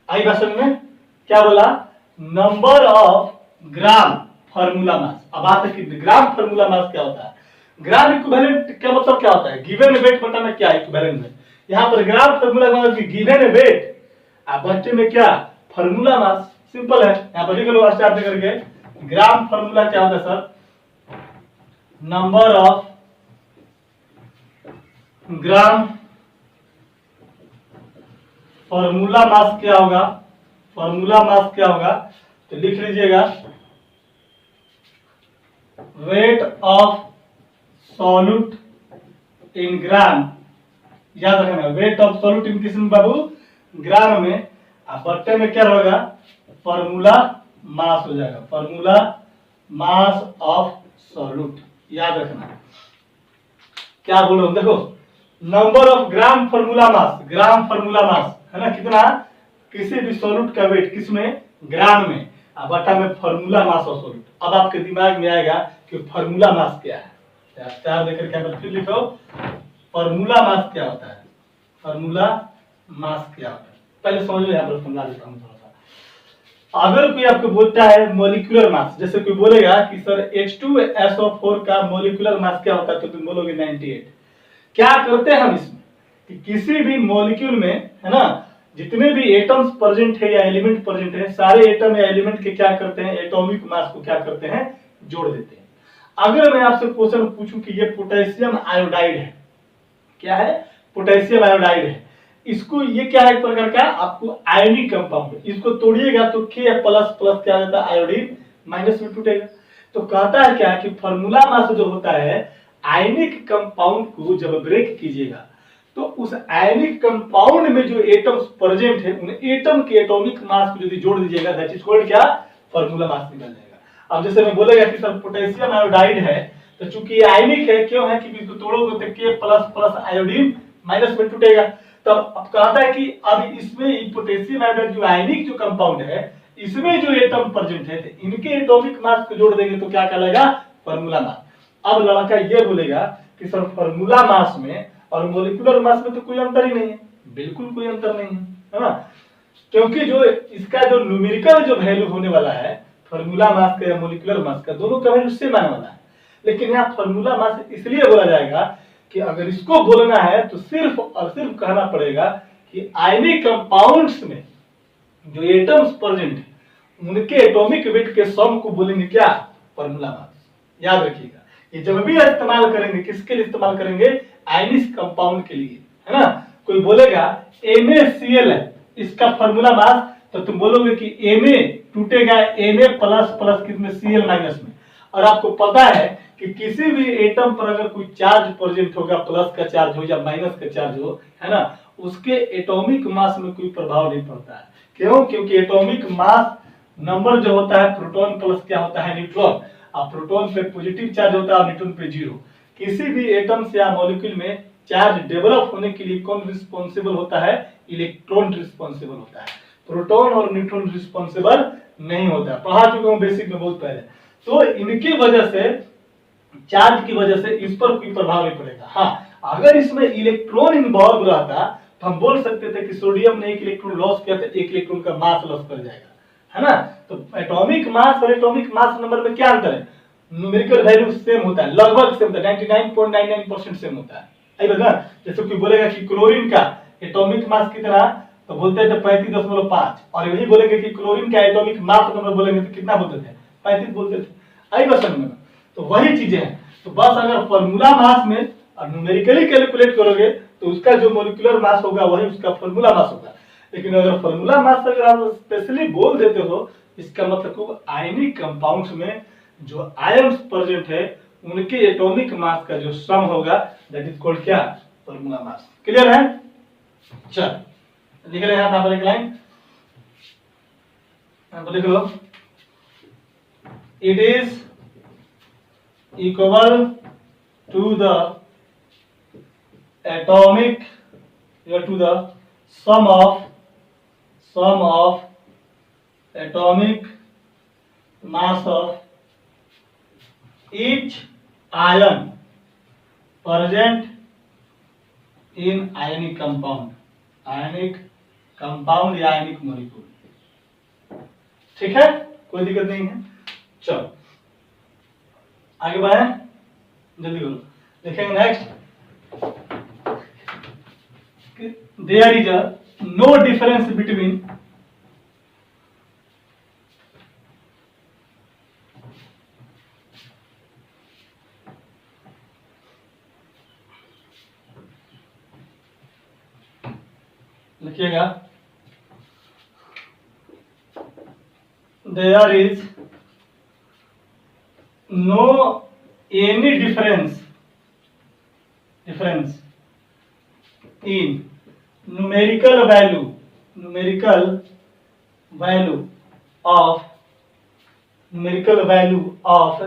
आई बात समझ में, क्या बोला, नंबर ऑफ ग्राम फार्मूला मास। अब बात है कि ग्राम फार्मूला मास क्या होता है, ग्राम इक्विवेलेंट क्या मतलब क्या होता है, गिवन वेट बटा में क्या इक्विवेलेंट में। यहाँ पर ग्राम फार्मूला मास की गिवन वेट, अब बच्चे में क्या फार्मूला मास, सिंपल है। यहाँ पर लिख लो स्टार्ट करके, ग्राम फार्मूला क्या होता है sir, number of gram formula मास क्या होगा, फार्मूला मास क्या होगा, तो लिख लीजिएगा वेट ऑफ सॉल्यूट इन ग्राम, याद रखना वेट ऑफ सॉल्यूट इन किस में बाबू, ग्राम में। अब बट्टे में क्या होगा, फॉर्मूला मास हो जाएगा, फॉर्मूला मास ऑफ सॉल्यूट, याद रखना। क्या बोल रहा हूं देखो, number of gram formula mass, gram formula मास है ना, कितना किसी भी सॉल्यूट का वेट किसमें, ग्राम में, अब बटा में फॉर्मूला मास ऑफ सॉल्यूट। अब आपके दिमाग में आएगा कि फॉर्मूला मास क्या है, स्टार देकर के फिर लिखो फॉर्मूला मास क्या होता है, फॉर्मूला मास क्या होता है, पहले समझ लो, यहाँ पर समझा देता हूँ थोड़ा सा। अगर कोई आपको बोलता है मॉलिक्यूलर मास, जैसे कोई बोलेगा कि सर H2SO4 का मॉलिक्यूलर मास क्या होता है, तो तुम बोलोगे 98। क्या करते हैं हम इसमें कि किसी भी मॉलिक्यूल में है ना, जितने भी एटम्स प्रेजेंट है या एलिमेंट प्रेजेंट है, सारे एटम या एलिमेंट के क्या करते हैं, एटॉमिक मास को क्या करते हैं, जोड़ देते हैं। अगर मैं आपसे क्वेश्चन पूछूं कि ये पोटेशियम आयोडाइड है, क्या है, पोटेशियम आयोडाइड है, इसको ये क्या है, एक प्रकार का आपको आयनिक कंपाउंड, इसको तोड़िएगा तो K प्लस प्लस क्या होता है, आयोडीन माइनस में टूटेगा। तो कहता है क्या कि फॉर्मूला मास जो होता है, आयनिक कंपाउंड को जब ब्रेक कीजिएगा तो उस आयनिक कंपाउंड में जो एटम्स प्रेजेंट है, उन एटम के एटॉमिक मास को यदि जोड़ दीजिएगा, दैट इज कॉल्ड क्या, फॉर्मूला मास निकल जाएगा। अब जैसे मैं बोलेगा कि सर पोटेशियम आयोडाइड है, तो चूंकि ये आयनिक है, क्यों है कि इसको तोड़ोगे तो K plus plus iodine minus में टूटेगा। तो अब कहता है कि अब इसमें पोटेशियम आयोडाइड जो आयनिक जो कंपाउंड है, इसमें जो एटम प्रेजेंट है, तो इनके एटॉमिक मास को जोड़ देंगे तो क्या कहलाएगा, फॉर्मूला मास। अब लड़का ये बोलेगा कि सर फॉर्मूला मास में और मोलिकुलर मास में तो कोई अंतर ही नहीं है, बिल्कुल कोई अंतर नहीं है ना, क्योंकि जो इसका जो न्यूमेरिकल जो वैल्यू होने वाला है फॉर्मूला मास का या मोलिकुलर मास का, दोनों का वैल्यू सेम आने वाला है। लेकिन यहाँ फॉर्मूला मास इसलिए बोला जाएगा कि अगर इसको बोलना है तो सिर्फ और सिर्फ कहना पड़ेगा कि आयनिक कंपाउंड्स में जो एटम्स प्रेजेंट है, उनके एटॉमिक वेट के सम को बोलेंगे क्या, फॉर्मूला मास। याद रखिएगा, ये जब भी इस्तेमाल करेंगे, किसके लिए इस्तेमाल करेंगे, आयनिक कंपाउंड के लिए, है ना। कोई बोलेगा NaCl है, इसका फॉर्मूला मास, तो तुम बोलोगे कि Na टूटेगा Na प्लस प्लस कितने, Cl माइनस में। और आपको पता है कि किसी भी एटम पर अगर कोई चार्ज प्रेजेंट होगा, प्लस का चार्ज हो या माइनस का चार्ज हो, है ना, उसके एटॉमिक मास में कोई प्रभाव नहीं पड़ता है। क्यों, क्योंकि एटॉमिक मास नंबर जो होता है, प्रोटॉन प्लस क्या होता है, न्यूट्रॉन। अब प्रोटॉन पे पॉजिटिव चार्ज होता है और न्यूट्रॉन पे जीरो। किसी भी एटम्स या मॉलिक्यूल में चार्ज डेवलप होने के लिए कौन रिस्पॉन्सिबल होता है, इलेक्ट्रॉन रिस्पॉन्सिबल होता है, प्रोटॉन और न्यूट्रॉन रिस्पॉन्सिबल नहीं होता है। पढ़ा चुका हूं बेसिक में बहुत पहले। तो इनकी वजह से, चार्ज की वजह से इस पर कोई प्रभाव नहीं पड़ेगा। हाँ, अगर इसमें इलेक्ट्रॉन इन्वॉल्व रहता तो हम बोल सकते थे कि सोडियम ने एक इलेक्ट्रॉन लॉस किया, तो एक इलेक्ट्रॉन का मास लॉस कर जाएगा, है ना। तो एटॉमिक मास और एटॉमिक मास नंबर में क्या अंतर है, न्यूमेरिकल वैल्यू सेम होता है, लगभग सेम होता है, 99.99% सेम होता है। आई बात ना। जैसे कोई बोलेगा कि क्लोरीन का एटॉमिक मास कितना, तो बोलते थे 35.5, और यही बोलेंगे कि क्लोरीन का एटॉमिक मास नंबर बोलेंगे तो कितना बोलते थे, 35 बोलते थे। आई बात समझ में। तो वही चीजें हैं। तो बस अगर फॉर्मूला मास में और न्यूमेरिकली कैलकुलेट करोगे तो उसका जो मॉलिक्यूलर मास होगा वही उसका फॉर्मूला मास होगा। लेकिन अगर फॉर्मूला मास अगर आप स्पेशली बोल देते हो, इसका मतलब आयनिक कंपाउंड्स में जो आयन्स प्रेजेंट है, उनके एटॉमिक मास का जो सम होगा, दैट इज कॉल्ड क्या, फॉर्मूला मास। क्लियर है। चल लिख रहे हैं यहाँ पर एक लाइन, तो लिख लो, it is equal to the atomic, to the sum of atomic mass of each ion present in ionic compound, ionic compound या ionic molecule। ठीक है, कोई दिक्कत नहीं है। चलो आगे बढ़े, जल्दी करो। देखेंगे next, there is a no difference between लिखिएगा, there is no any difference difference in numerical value of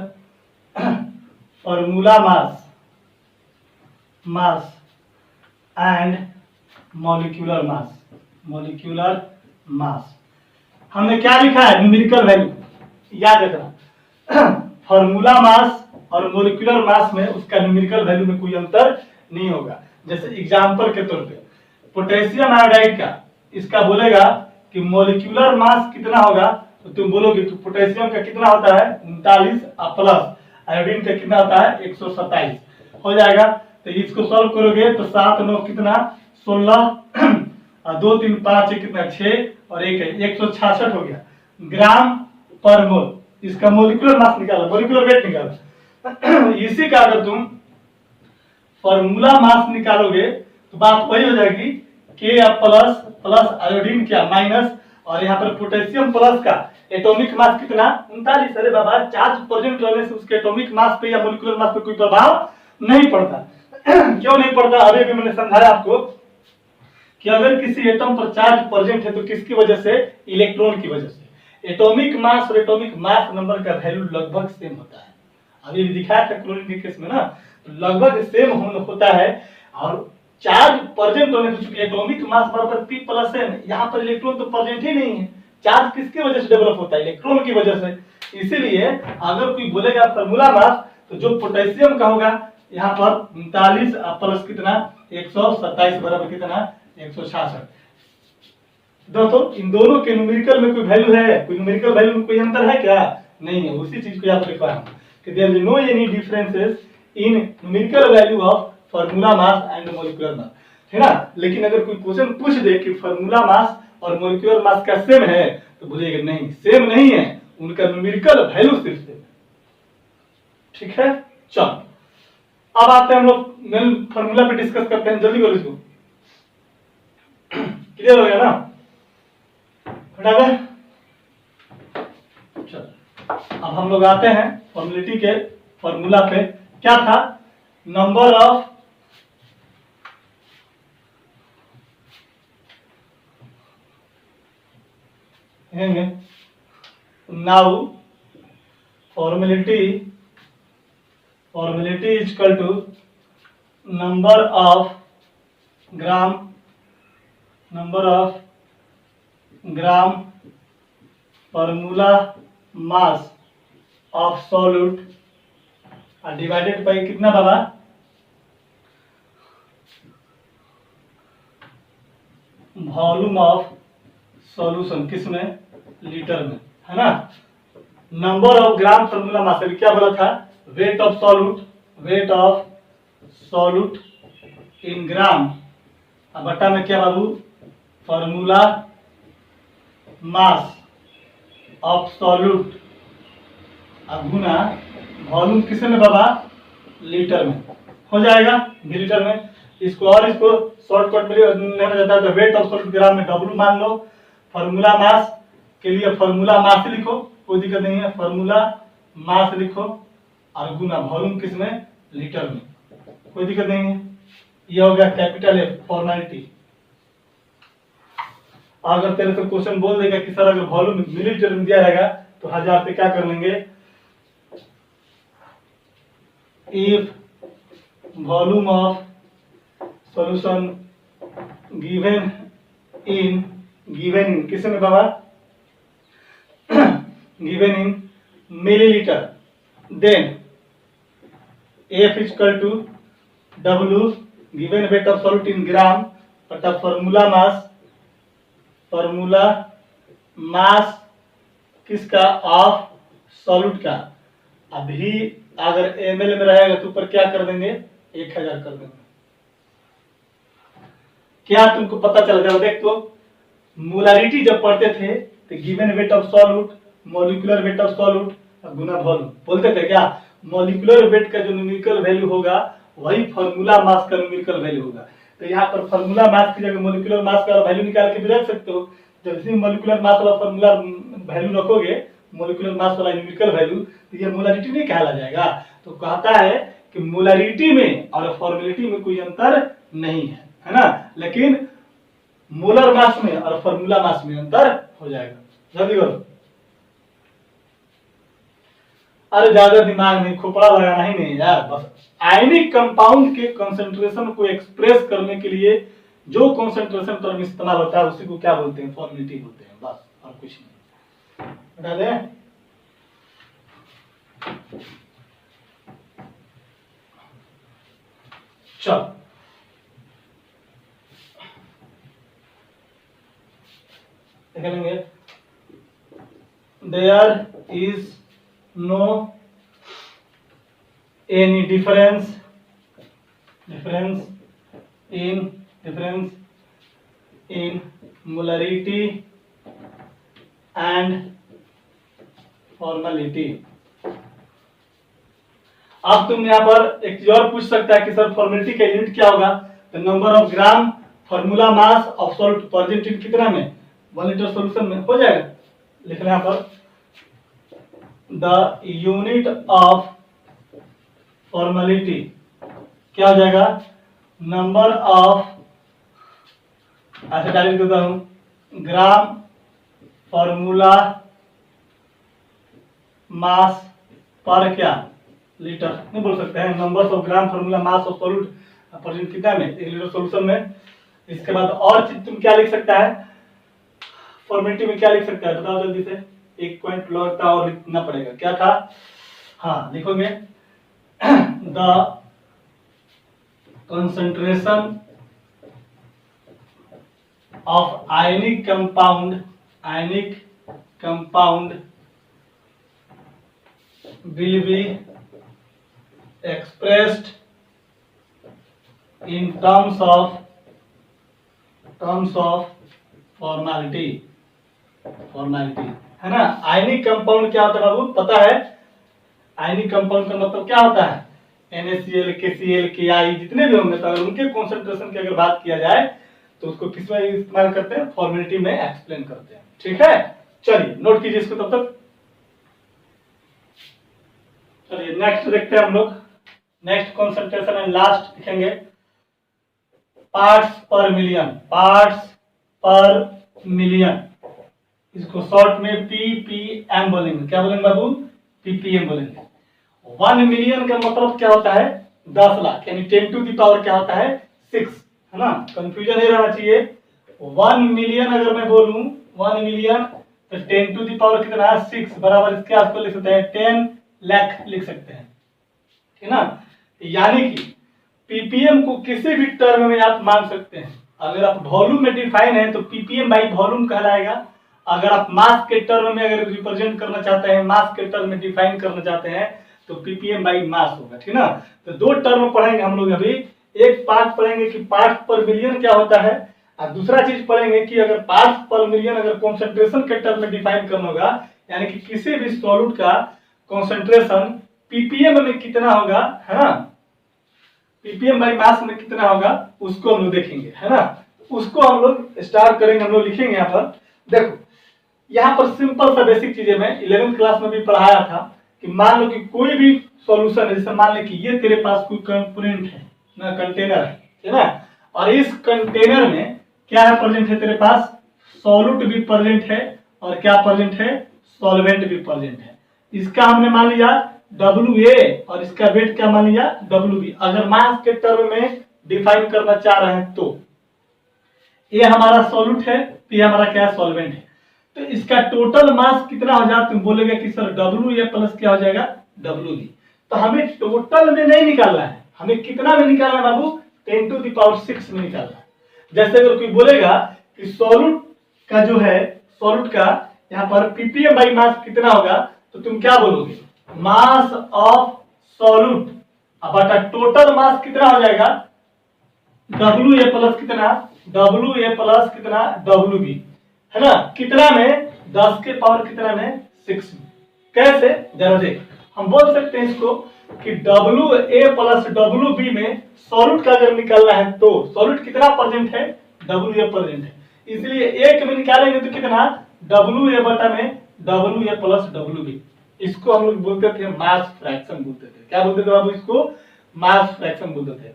formula mass and molecular mass। हमने क्या लिखा है? न्यूमेरिकल वैल्यू, याद रखना। फॉर्मूला मास और मोलिकुलर मास में उसका न्यूमेरिकल वैल्यू में कोई अंतर नहीं होगा। जैसे एग्जांपल के तौर पे पोटेशियम आयोडाइड का, इसका बोलेगा कि मोलिकुलर मास कितना होगा, तो तुम बोलोगे कि पोटेशियम का कितना होता है 39 प्लस आयोडीन का कितना होता है 127 हो जाएगा। तो इसको सॉल्व करोगे तो 7 9 कितना 16 और 2 3 5 कितना 6 और 1 है 166 हो गया ग्राम पर मोल। इसका मोलिकुलर मास निकाला, मोलिकुलर वेट निकाला। इसी का अगर तुम फॉर्मूला मास निकालोगे तो बात वही हो जाएगी के प्लस प्लस आयोडीन क्या माइनस, और यहाँ पर पोटेशियम प्लस का एटॉमिक मास कितना 39। अरे बाबा चार्ज प्रेजेंट रहने से उसके एटॉमिक मास पे या मोलिकुलर मास पे कोई प्रभाव नहीं पड़ता। क्यों नहीं पड़ता? अभी भी मैंने समझाया आपको कि अगर किसी एटम पर चार्ज प्रेजेंट है तो किसकी वजह से? इलेक्ट्रॉन की वजह से। एटॉमिक मास और एटॉमिक मास नंबर का वैल्यू लगभग सेम होता है। अभी भी दिखाया था क्लोरीन के केस में ना, लगभग सेम होता है। और चार्ज प्रेजेंट होने से एटॉमिक मास बराबर P प्लस है, यहाँ पर इलेक्ट्रॉन तो प्रेजेंट ही नहीं है। चार्ज किसकी वजह से डेवलप होता है? इलेक्ट्रॉन की वजह से। इसीलिए अगर कोई बोलेगा फॉर्मूला मास, तो जो पोटेशियम का होगा यहाँ पर 39 प्लस कितना 127 बराबर कितना 166। दोस्तों इन दोनों के न्यूमेरिकल में कोई वैल्यू है? कोई न्यूमेरिकल वैल्यू में कोई अंतर है क्या? नहीं है। उसी चीज को यहाँ पर लिखा है कि there is no any differences in numerical value of formula mass and molecular mass, है ना। लेकिन अगर कोई क्वेश्चन पूछ दे कि फॉर्मूला मास और मोलिकुलर मास का सेम है, तो बोलिएगा नहीं सेम नहीं है, उनका न्यूमेरिकल वैल्यू सिर्फ सेम है। ठीक है, चलो अब आते हैं हम लोग मेन फॉर्मूला पे डिस्कस करते हैं। जल्दी करो इसको, क्लियर हो गया ना? फटाफट चलो अब हम लोग आते हैं फॉर्मुलिटी के फॉर्मूला पे। क्या था? Number of now formality is equal to number of gram formula mass of solute divided by कितना बाबा? वॉल्यूम ऑफ सॉल्यूशन, किसमें? लीटर में, है ना। Number of gram formula mass, अभी क्या बोला था? Weight of solute in gram, अब बटा में क्या बाबू? फॉर्मूला मास ऑफ सॉल्यूट अब गुना वॉल्यूम किसमें में बाबा? लीटर में हो जाएगा, मिलीलीटर में। इसको और इसको शॉर्टकट में लेना जाता है तो वेट ऑफ सॉल्यूट ग्राम में W मान लो। फॉर्मूला मास के लिए फॉर्मूला मास लिखो, कोई दिक्कत नहीं है, फॉर्मूला मास लिखो और गुना वॉल्यूम किसमें? लीटर में, कोई दिक्कत नहीं है। ये हो गया कैपिटल F फॉर्मेलिटी। अगर तेरे से क्वेश्चन बोल देगा कि सर अगर वॉल्यूम मिलीलीटर में दिया रहेगा तो 1000 पे क्या कर लेंगे? If volume of solution given in किसमें में बाबा? Given in millilitre, then F is equal to W given weight of solute in ग्राम बटा फॉर्मूला मास किसका? ऑफ सॉल्यूट का। अभी अगर ml में रहेगा तो ऊपर क्या कर देंगे? 1000 कर देंगे। क्या तुमको पता चल जाएगा? देख तो मोलारिटी जब पढ़ते थे तो given weight of solute, molecular weight of solute Guna volume बोलते थे। क्या मॉलिक्यूलर वेट का जो न्यूमेरिकल वैल्यू होगा वही फॉर्मूला मास का न्यूमेरिकल वैल्यू होगा। तो यहाँ पर फॉर्मूला मास की जगह मॉलिक्यूलर मास का वैल्यू निकाल के भी रख सकते हो। जब इसी मॉलिक्यूलर मास वाला फॉर्मूला वैल्यू रखोगे, मॉलिक्यूलर मास वाला न्यूमेरिकल वैल्यू, तो ये मोलारिटी नहीं कहला जाएगा। तो कहता है कि मोलारिटी में और फॉर्मेलिटी में कोई अंतर नहीं है ना, लेकिन मोलर मास में और फॉर्मूला मास में अंतर हो जाएगा। जल्दी करो, अरे ज्यादा दिमाग नहीं, खोपड़ा लगाना ही नहीं यार। बस आयनिक कंपाउंड के कंसंट्रेशन को एक्सप्रेस करने के लिए जो कंसंट्रेशन टर्म इस्तेमाल होता है उसी को क्या बोलते हैं, फॉर्मेलिटी बोलते हैं, बस और कुछ नहीं। बता दें, चल देख लेंगे। There is no any difference in molarity and formality। अब तुम यहाँ पर एक चीज और पूछ सकता है कि सर फॉर्मेलिटी का यूनिट क्या होगा, तो number of gram formula mass of salt present in कितना में, 1 लीटर सॉल्यूशन में हो जाएगा। लिखना यहाँ पर द यूनिट ऑफ फॉर्मेलिटी क्या हो जाएगा, नंबर ऑफ, ऐसे डायरेक्ट देता हूं, ग्राम फॉर्मूला मास पर क्या लीटर, नहीं बोल सकते हैं, number of gram formula mass of solute present कितना में, 1 लीटर सॉल्यूशन में। इसके बाद और चीज तुम क्या लिख सकता है, फॉर्मेलिटी में क्या लिख सकता है बताओ जल्दी से, एक पॉइंट लगता और लिखना पड़ेगा, क्या था, हाँ लिखोगे the concentration of ionic compound will be expressed in terms of formality है ना। आयनिक कंपाउंड क्या होता है बाबू, पता है आयनिक कंपाउंड का मतलब क्या होता है, NaCl, KCl, Ki जितने भी होंगे, तो अगर उनके कॉन्सेंट्रेशन की अगर बात किया जाए तो उसको किस में इस्तेमाल करते हैं, फॉर्मेलिटी में एक्सप्लेन करते हैं। ठीक है, चलिए नोट कीजिए इसको तब तक। चलिए नेक्स्ट देखते हैं हम लोग, नेक्स्ट कॉन्सेंट्रेशन एंड लास्ट लिखेंगे पार्ट्स पर मिलियन, इसको शॉर्ट में ppm बोलेंगे। क्या बोलेंगे बाबू, ppm बोलेंगे। 1 मिलियन का मतलब क्या होता है, 10 लाख, यानी 10 टू दी पावर क्या होता है, 6, है ना, कंफ्यूजन नहीं रहना चाहिए। 1 मिलियन अगर मैं बोलूं 1 मिलियन तो 10 टू दी पावर कितना है, 6 बराबर इसके आसपास लिख सकते हैं 10 लाख लिख सकते हैं, ठीक ना। यानी कि पीपीएम को किसी भी टर्म में आप मान सकते हैं। अगर आप वॉल्यूम में डिफाइन है तो पीपीएम बाई वॉल्यूम कहलाएगा। अगर आप मास के टर्म में अगर रिप्रेजेंट करना चाहते हैं, मास के टर्म में डिफाइन करना चाहते हैं तो पीपीएम बाई मास होगा, ठीक ना। तो 2 टर्म पढ़ेंगे हम लोग अभी। एक पार्ट पढ़ेंगे कि पार्ट पर मिलियन क्या होता है, और दूसरा चीज पढ़ेंगे कि अगर पार्ट पर मिलियन अगर कॉन्सेंट्रेशन के टर्म में डिफाइन करना होगा, यानी कि किसी भी सॉल्यूट का कॉन्सेंट्रेशन पीपीएम में कितना होगा, है ना, पीपीएम बाई मास में कितना होगा, उसको हम लोग देखेंगे, है ना। उसको हम लोग स्टार्ट करेंगे, हम लोग लिखेंगे यहाँ पर। देखो यहाँ पर सिंपल सा बेसिक चीजें मैं 11th क्लास में भी पढ़ाया था कि मान लो कि कोई भी सॉल्यूशन है, जैसे मान ले कि ये तेरे पास कोई कंपोनेंट है ना, कंटेनर है ना, और इस कंटेनर में क्या है प्रेजेंट है, तेरे पास सॉल्यूट भी प्रेजेंट है और क्या प्रेजेंट है, सॉल्वेंट भी प्रेजेंट है। इसका हमने मान लिया WA और इसका वेट क्या मान लिया WB। अगर मास के टर्म में डिफाइन करना चाह रहे हैं तो ये हमारा सॉल्यूट है, ये हमारा क्या है, सॉल्वेंट है। तो इसका टोटल मास कितना हो जाएगा, तुम बोलोगे कि सर WA प्लस क्या हो जाएगा, WB। तो हमें टोटल में नहीं निकालना है, हमें कितना में निकालना है बाबू, 10 टू द पावर 6 में निकालना है। जैसे अगर कोई बोलेगा कि सॉल्यूट का जो है, सॉल्यूट का यहाँ पर पीपीएम बाई मास कितना होगा, तो तुम क्या बोलोगे, मास ऑफ सॉल्यूट बटा टोटल मास कितना हो जाएगा, WA प्लस कितना, WA प्लस कितना, WB, है ना। कितना में, 10 के पावर कितना में, 6 में। कैसे, जरा देख, हम बोल सकते हैं इसको कि WA प्लस WB में सॉल्यूट का अगर निकालना है तो सॉल्यूट कितना प्रेजेंट है, WA प्रेजेंट है, इसलिए एक में निकालेंगे तो कितना, WA बटा में WA प्लस WB। इसको हम लोग बोलते थे मास फ्रैक्शन बोलते थे। क्या बोलते थे बाबू, इसको मास फ्रैक्शन बोलते थे।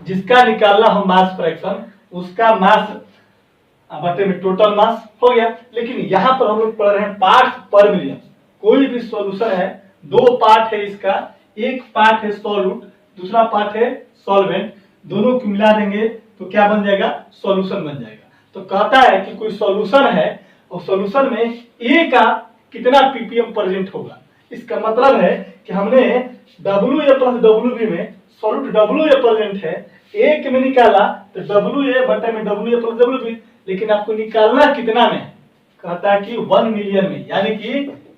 जिसका निकालना हो मास फ्रैक्शन, उसका मास बटे में टोटल मास हो गया। लेकिन यहाँ पर हम लोग पढ़ रहे हैं पार्ट्स पर मिलियन। कोई भी सॉल्यूशन है, दो पार्ट है इसका, एक पार्ट है सॉल्यूट, दूसरा पार्ट है सॉल्वेंट, दोनों को मिला देंगे तो क्या बन जाएगा, सॉल्यूशन बन जाएगा। तो कहता है कि कोई सॉल्यूशन है और सॉल्यूशन में ए का कितना पीपीएम प्रेजेंट होगा। इसका मतलब है कि हमने W A plus W B में सॉल्यूट डब्ल्यू ए प्रेजेंट है, ए के में निकाला तो डब्ल्यू ए बटे में W A plus W B, लेकिन आपको निकालना कितना में, कहता है कि 1 मिलियन में, यानी कि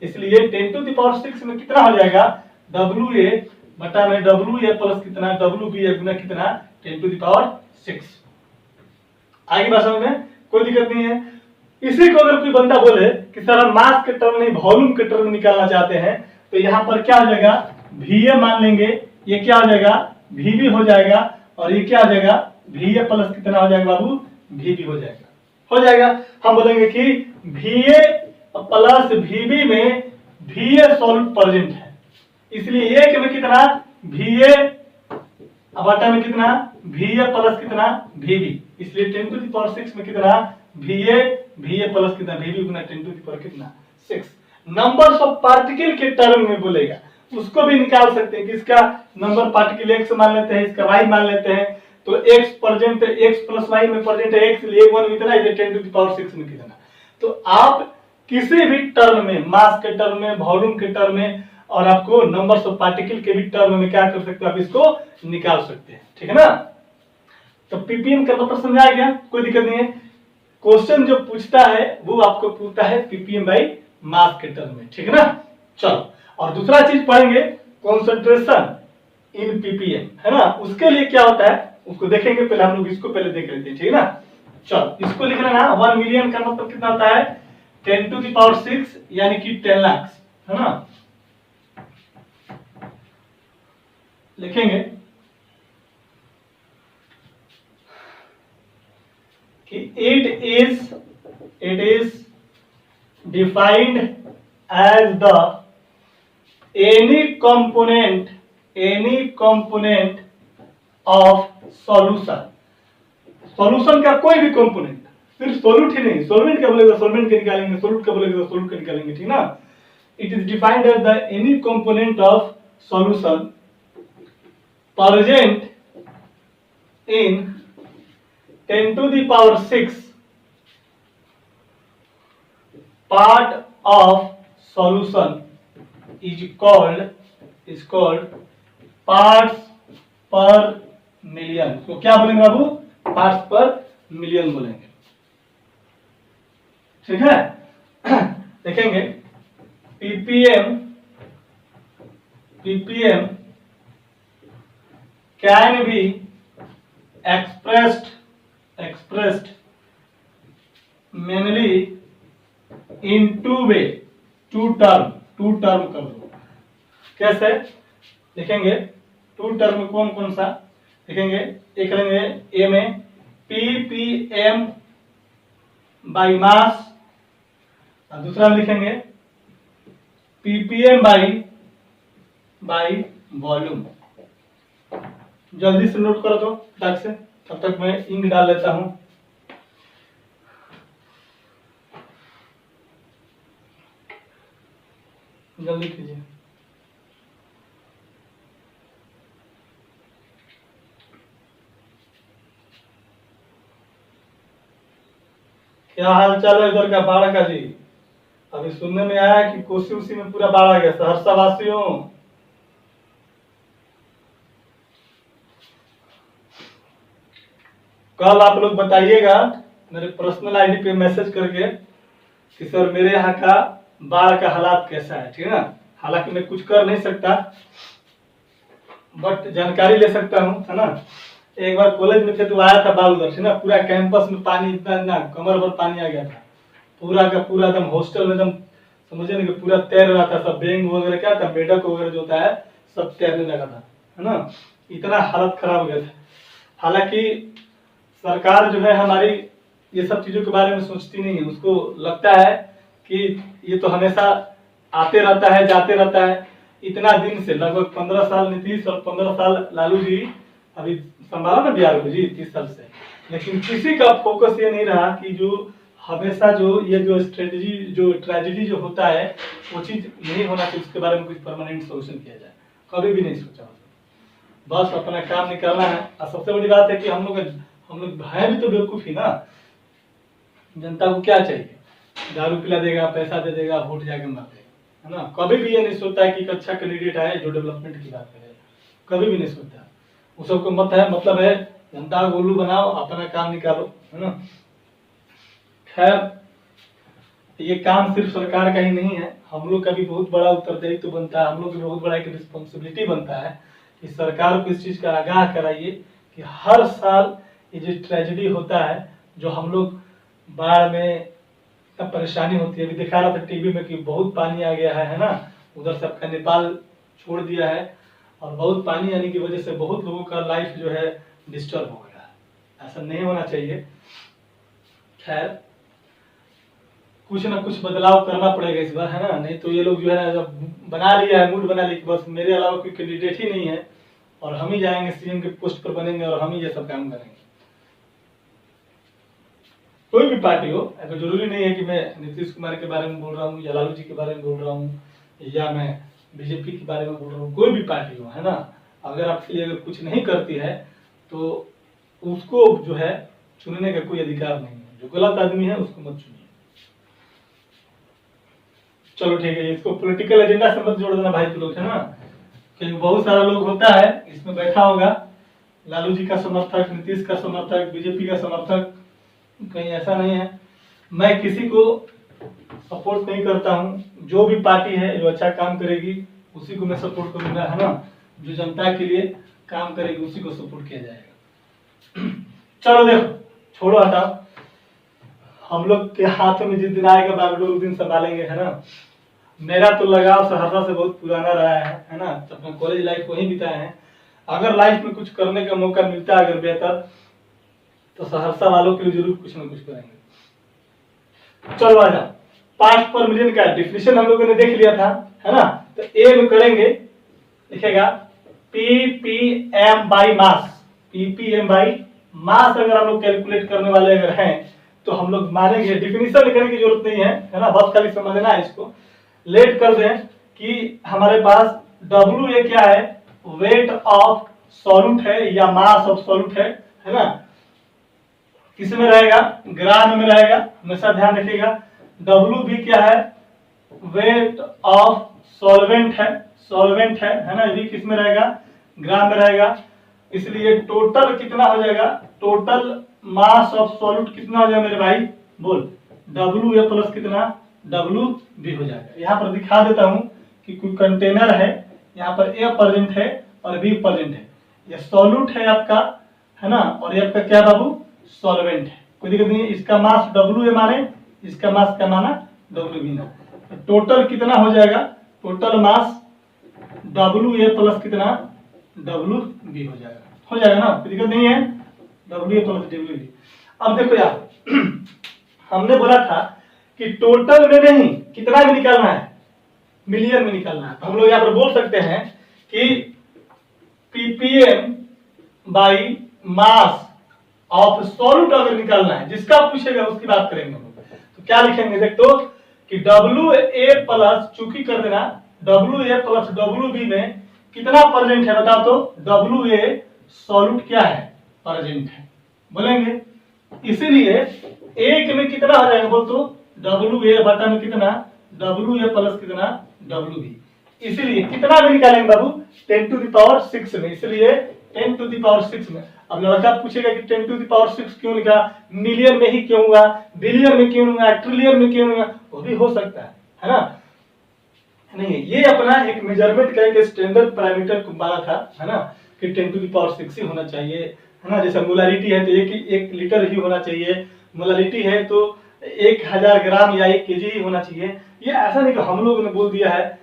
इसलिए 10⁶ में कितना हो जाएगा, डब्ल्यू ए बटा में डब्ल्यू ए प्लस कितना डब्ल्यू बी गुना कितना 10⁶। आगे बात समझ में कोई दिक्कत नहीं है। इसी को अगर कोई बंदा बोले कि सर हम मास के टर्म नहीं वॉल्यूम के टर्म निकालना चाहते हैं, तो यहाँ पर क्या हो जाएगा, VA मान लेंगे, ये क्या हो जाएगा, VB हो जाएगा, और ये क्या हो जाएगा, VA प्लस कितना हो जाएगा बाबू, VB हो जाएगा। हम बोलेंगे कि VA प्लस VB में VA सॉल्यूट प्रेजेंट है, इसलिए एक में कितना VA बटा में कितना VA प्लस कितना VB, इसलिए 10⁶ में कितना VA प्लस कितना VB गुना 10⁶ कितना 6। नंबर्स ऑफ पार्टिकल के टर्म में बोलेगा, उसको भी निकाल सकते हैं कि इसका नंबर पार्टिकल x मान लेते हैं, इसका y मान लेते हैं, तो x present x plus y में प्रेजेंट है x, लिए 1 इतना है 10⁶ में कितना। तो आप किसी भी टर्म में, मास के टर्म में, वॉल्यूम के टर्म में, और आपको नंबर्स ऑफ पार्टिकल के भी टर्म में क्या कर सकते हो, आप इसको निकाल सकते हैं, ठीक है ना। तो पीपीएम का मतलब समझ आ गया, कोई दिक्कत नहीं है। क्वेश्चन जो पूछता है वो आपको पूछता है पीपीएम बाई मास के टर्म में, ठीक है ना। चलो, और दूसरा चीज पढ़ेंगे कॉन्सेंट्रेशन इन पीपीएम, है ना। उसके लिए क्या होता है उसको देखेंगे, पहले हम लोग इसको पहले देख लेते हैं, ठीक है ना। चलो, इसको लिख लेना। 1 मिलियन का मतलब कितना होता है, 10⁶ यानी कि 10 लाख, है ना। लिखेंगे कि it is defined as the any component of solution। Solution का कोई भी कंपोनेंट, सिर्फ सॉल्यूट ही नहीं, सॉल्वेंट का बोलेगा सॉल्वेंट के निकालेंगे, सॉल्यूट का बोलेगा सॉल्यूट के निकालेंगे, ठीक ना। It is defined as the any component of solution present in 10⁶ part of solution is called parts per million। तो क्या बोलेंगे बाबू, पार्ट्स पर मिलियन बोलेंगे, ठीक है। देखेंगे ppm can be expressed mainly in two term कर दो। कैसे लिखेंगे, टू टर्म कौन कौन सा लिखेंगे, एक लेंगे ए में पीपीएम बाई मास, और दूसरा में लिखेंगे पीपीएम बाई वॉल्यूम। जल्दी से नोट करो तो फटाक से, तब तक मैं इंक डाल लेता हूं। जल्दी कीजिए। क्या हाल चाल है इधर का बाढ़ का जी? अभी सुनने में आया कि कोसी उसी में पूरा बाढ़ आ गया। सहरसा वासियों, कल आप लोग बताइएगा मेरे पर्सनल आईडी पे मैसेज करके कि सर मेरे यहाँ का बाढ़ का हालात कैसा है, ठीक है ना। हालांकि मैं कुछ कर नहीं सकता, बट जानकारी ले सकता हूँ, है ना। एक बार कॉलेज में थे तो आया था बाढ़ उधर से ना, पूरा कैंपस में पानी इतना कमर भर पानी आ गया था, पूरा का पूरा एकदम हॉस्टल में एकदम समझे ना कि पूरा तैर रहा था सब, बेंग वगैरह क्या था, मेढक वगैरह जो होता है सब तैरने लगा था, है ना। इतना हालत खराब हो गया था। हालांकि सरकार जो है हमारी ये सब चीजों के बारे में सोचती नहीं है, उसको लगता है कि ये तो हमेशा आते रहता है जाते रहता है, इतना दिन से लगभग 15 साल नीतीश और 15 साल लालू जी अभी संभाला ना बिहार को जी 30 साल से, लेकिन किसी का फोकस ये नहीं रहा कि जो हमेशा जो ये जो स्ट्रेटजी जो ट्रेजेडी जो होता है वो चीज नहीं होना चाहिए, उसके बारे में कुछ परमानेंट सोल्यूशन किया जाए, कभी भी नहीं सोचा। बस अपना काम निकालना है। और सबसे बड़ी बात है कि हम लोग है भी तो बेवकूफ ही ना। जनता को क्या चाहिए, दारू पिला देगा, पैसा दे देगा, वोट जाके मार देगा, है ना। कभी भी ये नहीं सोचता है कि एक अच्छा कैंडिडेट आए जो डेवलपमेंट की बात करे, कभी भी नहीं सोचता। वो सबको मत है मतलब है जनता को उल्लू बनाओ, अपना काम निकालो, है ना। खैर ये काम सिर्फ सरकार का ही नहीं है, हम लोग का भी बहुत बड़ा उत्तरदायित्व तो बनता है, हम लोग का बहुत बड़ा एक रिस्पॉन्सिबिलिटी बनता है कि सरकार को इस चीज का आगाह कराइए कि हर साल ये जो ट्रेजेडी होता है, जो हम लोग बाढ़ में तब परेशानी होती है। अभी दिखा रहा था टीवी में कि बहुत पानी आ गया है ना, उधर से आपका नेपाल छोड़ दिया है और बहुत पानी आने की वजह से बहुत लोगों का लाइफ जो है डिस्टर्ब हो गया है। ऐसा नहीं होना चाहिए। खैर कुछ ना कुछ बदलाव करना पड़ेगा इस बार, है ना। नहीं तो ये लोग जो है बना लिया है, मूड बना लिया बस मेरे अलावा कोई कैंडिडेट ही नहीं है और हम ही जाएंगे सीएम के पोस्ट पर बनेंगे और हम ही ये सब काम करेंगे। कोई भी पार्टी हो, ऐसा जरूरी नहीं है कि मैं नीतीश कुमार के बारे में बोल रहा हूँ या लालू जी के बारे में बोल रहा हूँ या मैं बीजेपी के बारे में बोल रहा हूँ, कोई भी पार्टी हो, है ना। अगर आपके लिए अगर कुछ नहीं करती है तो उसको जो है चुनने का कोई अधिकार नहीं है। जो गलत आदमी है उसको मत चुनिए। चलो ठीक है, इसको पॉलिटिकल एजेंडा से मत जोड़ देना भाई लोग, है ना। क्योंकि बहुत सारा लोग होता है इसमें बैठा होगा, लालू जी का समर्थक, नीतीश का समर्थक, बीजेपी का समर्थक, कहीं ऐसा नहीं है। मैं किसी को सपोर्ट नहीं करता हूँ, जो भी पार्टी है जो अच्छा काम करेगी उसी को मैं सपोर्ट करूंगा, है ना। जो जनता के लिए काम करेगी उसी को सपोर्ट किया जाएगा। चलो देखो, छोड़ो हटाओ, हम लोग के हाथ में जिस दिन आएगा बागडोर उस दिन संभालेंगे, है ना। मेरा तो लगाव सहरसा से बहुत पुराना रहा है ना। अपना कॉलेज लाइफ वहीं बिताए हैं। अगर लाइफ में कुछ करने का मौका मिलता है अगर बेहतर, तो सहरसा वालों के लिए जरूर कुछ ना कुछ करेंगे। चलो आजा, पार्ट पर मिलियन का डिफिनेशन हम लोगों ने देख लिया था, है ना। तो ए में करेंगे, लिखेगा ppm by mass. Ppm by मास अगर हम लोग कैलकुलेट करने वाले अगर हैं तो हम लोग मानेंगे। डिफिनेशन लिखने की जरूरत नहीं है ना, बस खाली समझना है इसको। लेट कर दें कि हमारे पास डब्ल्यू क्या है, वेट ऑफ सॉल्यूट है या मास ऑफ सॉल्यूट है ना। किस में रहेगा, ग्राम में रहेगा, हमेशा ध्यान रखिएगा। डब्ल्यू भी क्या है, वेट ऑफ सॉल्वेंट है ना। ये भी किस में रहेगा, ग्राम में रहेगा। इसलिए टोटल कितना हो जाएगा, टोटल मास ऑफ सॉल्यूट कितना हो जाएगा मेरे भाई, बोल। डब्ल्यू ए प्लस कितना, डब्ल्यू बी हो जाएगा। यहाँ पर दिखा देता हूं कि कोई कंटेनर है, यहाँ पर ए प्रेजेंट है और बी प्रेजेंट है। ये सॉल्यूट है आपका, है ना, और ये आपका क्या बाबू, सॉल्वेंट है। कोई दिक्कत नहीं है। इसका मास डब्ल्यू ए माने, इसका मास क्या माना, डब्ल्यू बी ना। टोटल कितना हो जाएगा, total mass W A plus कितना, डब्ल्यू बी हो जाएगा ना, कोई दिक्कत नहीं है। W A plus W B. अब देखो यार, हमने बोला था कि टोटल में नहीं कितना में निकालना है, मिलियन में निकालना है। हम लोग यहाँ पर बोल सकते हैं कि ppm by mass of solute अगर निकालना है, जिसका पूछेगा उसकी बात करेंगे हम लोग। तो क्या लिखेंगे, देख तो कि डब्ल्यू ए प्लस, चूंकि कर देना, W A plus W B में कितना प्रेजेंट है बताओ तो। डब्ल्यू ए सॉल्यूट क्या है, प्रेजेंट है, बोलेंगे। इसीलिए एक में कितना हो जाएगा बोल तो, डब्ल्यू ए बटा में कितना, डब्ल्यू ए प्लस कितना, डब्ल्यू बी। इसलिए कितना में निकालेंगे बाबू, 10 टू द पावर 6 में। इसलिए 10 टू द पावर 6 में। अब लड़का पूछेगा कि 10 टू द पावर 6 क्यों लिखा, मिलियन में ही क्यों हुआ, बिलियन में क्यों हुआ, ट्रिलियन में क्यों हुआ, वो भी हो सकता है ना। नहीं, ये अपना एक मेजरमेंट का एक स्टैंडर्ड पैरामीटर को माना था, है ना, कि 10 टू द पावर 6 ही होना चाहिए, है ना। जैसे मोलारिटी है तो एक लीटर ही होना चाहिए, मोलारिटी है तो 1000 ग्राम या 1 केजी ही होना चाहिए। ये ऐसा नहीं कि हम लोगों ने बोल दिया है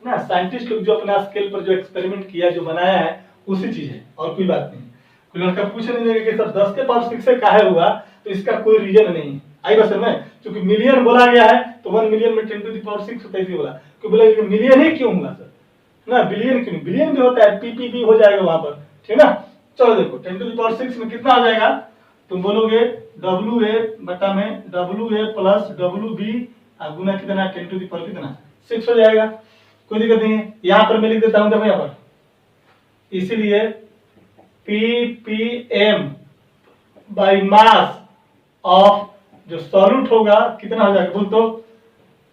ना, साइंटिस्ट लोग जो अपना स्केल पर जो एक्सपेरिमेंट किया, जो बनाया है, उसी चीज है और कोई बात नहीं। कोई लड़का पूछ नहीं देगा कि सर 10 के पावर 6 से काहे हुआ, तो इसका कोई रीजन नहीं है। आई बस में, क्योंकि मिलियन बोला गया है तो 1 मिलियन में 10 टू द पावर 6 होता है, बोला कि बोला मिलियन ही क्यों हुआ सर, ना, बिलियन क्यों, बिलियन भी होता है, पीपीबी हो जाएगा वहां पर, ठीक है ना। चलो देखो 10⁶ में कितना आ जाएगा, तुम बोलोगे डब्ल्यू ए बटा में W A plus W B गुना कितना 10⁻⁶ कितना 6 हो जाएगा, कोई दिक्कत नहीं है। यहाँ पर मैं लिख देता हूँ, देखो यहाँ पर, इसीलिए ppm बाई मास ऑफ जो सॉल्यूट होगा कितना हो जाएगा, बोल तो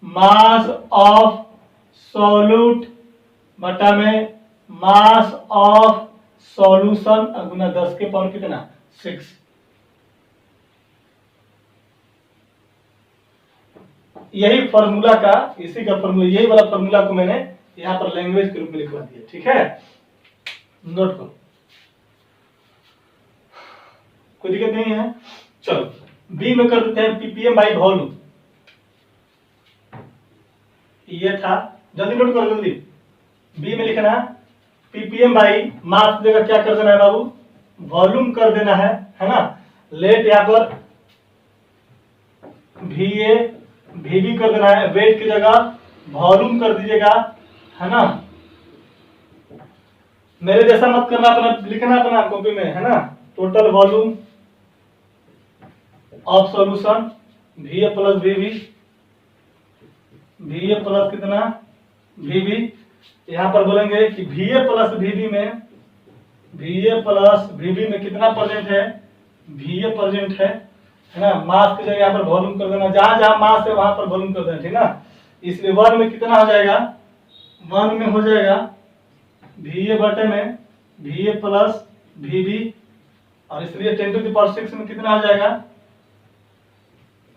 मास ऑफ सॉल्यूट बटा में मास ऑफ सॉल्यूशन गुना 10 के पावर कितना 6। यही फॉर्मूला का, इसी का फॉर्मूला, यही वाला फॉर्मूला को मैंने यहाँ पर लैंग्वेज के रूप में लिखवा दिया, ठीक है, नोट करो, कोई दिक्कत नहीं है। चलो बी में कर देते हैं पीपीएम बाई वॉल्यूम, ये था, जल्दी नोट करो जल्दी। बी में लिखना पीपीएम बाई मास जगह क्या कर देना है बाबू, वॉल्यूम कर देना है ना। लेट यहाँ पर वीए वीबी कर देना है, वेट की जगह वॉल्यूम कर दीजिएगा, है ना। मेरे जैसा मत करना, अपना लिखना अपना कॉपी में, है ना। Total volume of solution वीए plus VB, वीए plus कितना वीबी, यहां पर बोलेंगे कि वीए प्लस वीबी में, वीए प्लस वीबी में कितना परसेंट है, वीए परसेंट है ना। मास की जगह यहाँ पर वॉल्यूम कर देना, जहां जहां मास है वहां पर वॉल्यूम कर देना, ठीक ना। इसलिए 1 में कितना हो जाएगा, 1 में हो जाएगा वीए बटे में वीए प्लस वीबी, और इसलिए 10⁶ में कितना हो जाएगा,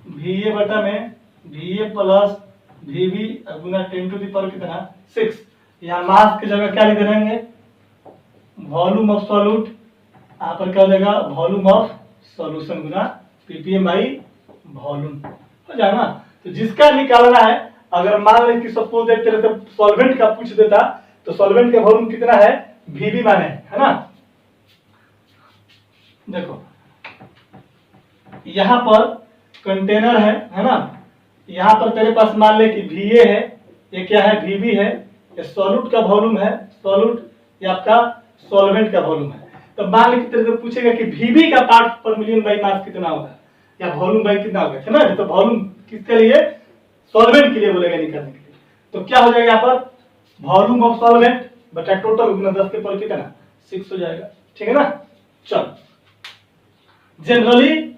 वीए बटा में वीए प्लस वीबी गुना 10⁻⁶ कितना 6। यहाँ मास की जगह क्या लिख देंगे, वॉल्यूम ऑफ सॉल्यूट, यहाँ पर क्या हो जाएगा volume of solution Guna ppm by volume, हो जाएगा ना। तो जिसका निकालना है, अगर मान लें कि सपोज एक तरह से सॉल्वेंट का पूछ देता, तो सॉल्वेंट का वॉल्यूम कितना है, वीबी माने, है ना। देखो यहां पर कंटेनर है ना, यहां पर तेरे पास मान ले कि वीए है, ये क्या है वीबी है, ये सॉल्यूट का वॉल्यूम है, सॉल्यूट ये आपका सॉल्वेंट का वॉल्यूम है। तो मान ले कि तेरे से पूछेगा कि वीबी का पार्ट पर मिलियन बाई मास कितना होगा, या वॉल्यूम बाई कितना होगा, है ना। तो वॉल्यूम किसके लिए, सॉल्वेंट के लिए बोलेगा निकालने के लिए। तो क्या हो जाएगा यहाँ पर, वॉल्यूम ऑफ सॉल्वेंट बटा टोटल गुना 10 के पावर कितना 6 हो जाएगा, ठीक है ना। चल जनरली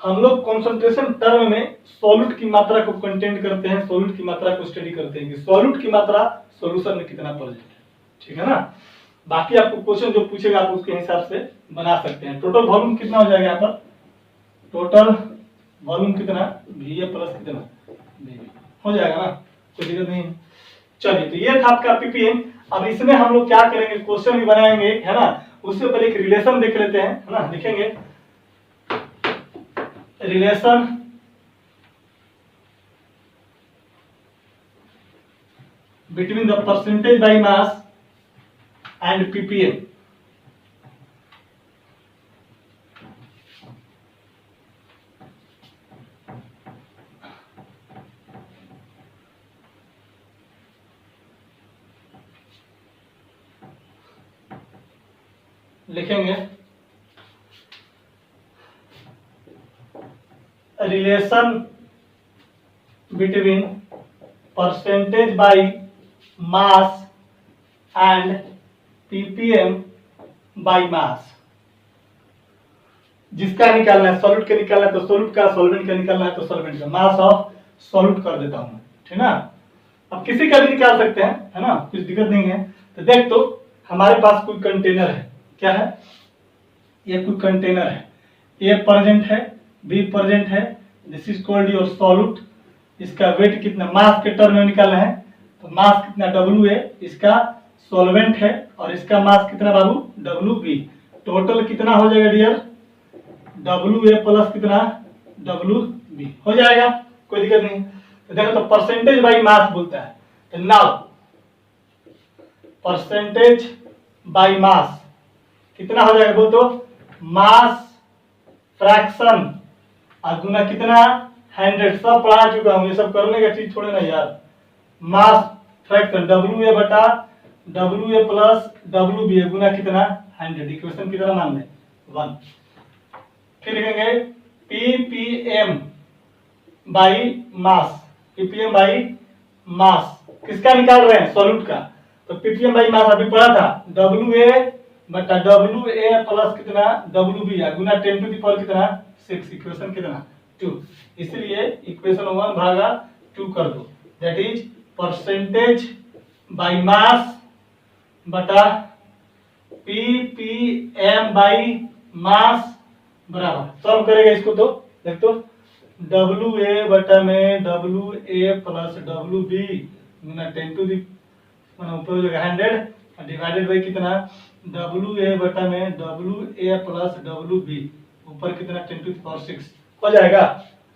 हम लोग कंसंट्रेशन टर्म में सॉल्यूट की मात्रा को कंटेंट करते हैं, सॉल्यूट की मात्रा को स्टडी करते हैं कि सॉल्यूट की मात्रा सॉल्यूशन में कितना प्रेजेंट है, ठीक है ना। बाकी आपको क्वेश्चन जो पूछेगा आप उसके हिसाब से बना सकते हैं। टोटल वॉल्यूम कितना हो जाएगा यहाँ पर, टोटल वॉल्यूम कितना वीए प्लस कितना वीबी हो जाएगा ना, कोई दिक्कत नहीं है। चलिए तो ये था आपका पीपीएम। अब इसमें हम लोग क्या करेंगे, क्वेश्चन भी बनाएंगे, है ना। उससे पहले एक रिलेशन देख लेते हैं, है ना। लिखेंगे relation between the percentage by mass and PPM. लिखेंगे relation between percentage by mass and PPM by mass. जिसका निकालना है, सॉल्यूट का निकालना है तो सॉल्यूट का, सॉल्वेंट का निकालना है तो सॉल्वेंट का, मास ऑफ सॉल्यूट कर देता हूं, ठीक ना। अब किसी का भी निकाल सकते हैं, है ना, कुछ दिक्कत नहीं है। तो देख, तो हमारे पास कोई कंटेनर है, क्या है, ये कोई कंटेनर है, ए प्रेजेंट है, बी प्रेजेंट है, this is called your solute. इसका वेट कितना, मास के टर्म में निकालना है, तो मास कितना डब्ल्यू ए, इसका सॉल्वेंट है, और इसका मास कितना बाबू डब्ल्यू बी। टोटल कितना हो जाएगा डियर, डब्ल्यू ए प्लस कितना डब्ल्यू बी हो जाएगा, कोई दिक्कत नहीं। तो देखो तो परसेंटेज बाई मास बोलता है, तो नाउ परसेंटेज बाई मास कितना हो जाएगा बोल तो, मास फ्रैक्शन गुना कितना 100, सब पढ़ा चुका हूं, ये सब करने का चीज छोड़े ना यार। मास फ्रैक्शन डब्ल्यू ए बटा WA प्लस WB गुना कितना 100, इक्वेशन कितना मान लें 1। फिर लिखेंगे ppm by mass, ppm by mass किसका निकाल रहे हैं सॉल्यूट का, तो ppm बाई मास अभी पढ़ा था WA बटा WA प्लस कितना WB गुना 10 टू द पावर कितना 6, इक्वेशन कितना 2, इसलिए इक्वेशन 1 भागा 2 कर दो, दैट इज परसेंटेज बाई मास बटा ppm बाई मास बराबर, सॉल्व करेगा इसको तो देख तो WA बटा में WA प्लस WB गुना 10 टू दी ऊपर हो जाएगा 100 डिवाइडेड बाई कितना WA बटा में WA प्लस WB ऊपर कितना 10 टू दी पावर 6 हो जाएगा।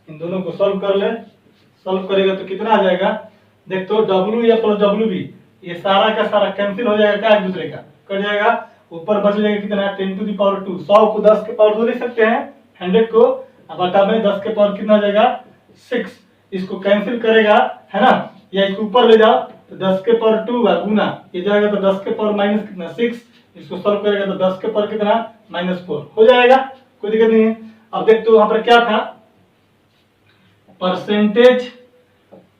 इन दोनों को सॉल्व कर ले, सॉल्व करेगा तो कितना आ जाएगा देख तो WA प्लस WB ये सारा का सारा कैंसिल हो जाएगा, क्या एक दूसरे का कट जाएगा, ऊपर बच जाएगा कितना 10 टू दी पावर 2, 100 को 10 के पावर 2 ले सकते हैं, 100 को बटा में 10 के पावर कितना हो जाएगा 6, इसको कैंसिल करेगा है ना, या इसको ऊपर ले जाओ तो 10 के पावर 2 गुना ये जाएगा तो 10 के पावर माइनस कितना 6, इसको सॉल्व करेगा तो 10 के पावर कितना -4 हो जाएगा, कोई दिक्कत नहीं है। अब देख तो वहां पर क्या था परसेंटेज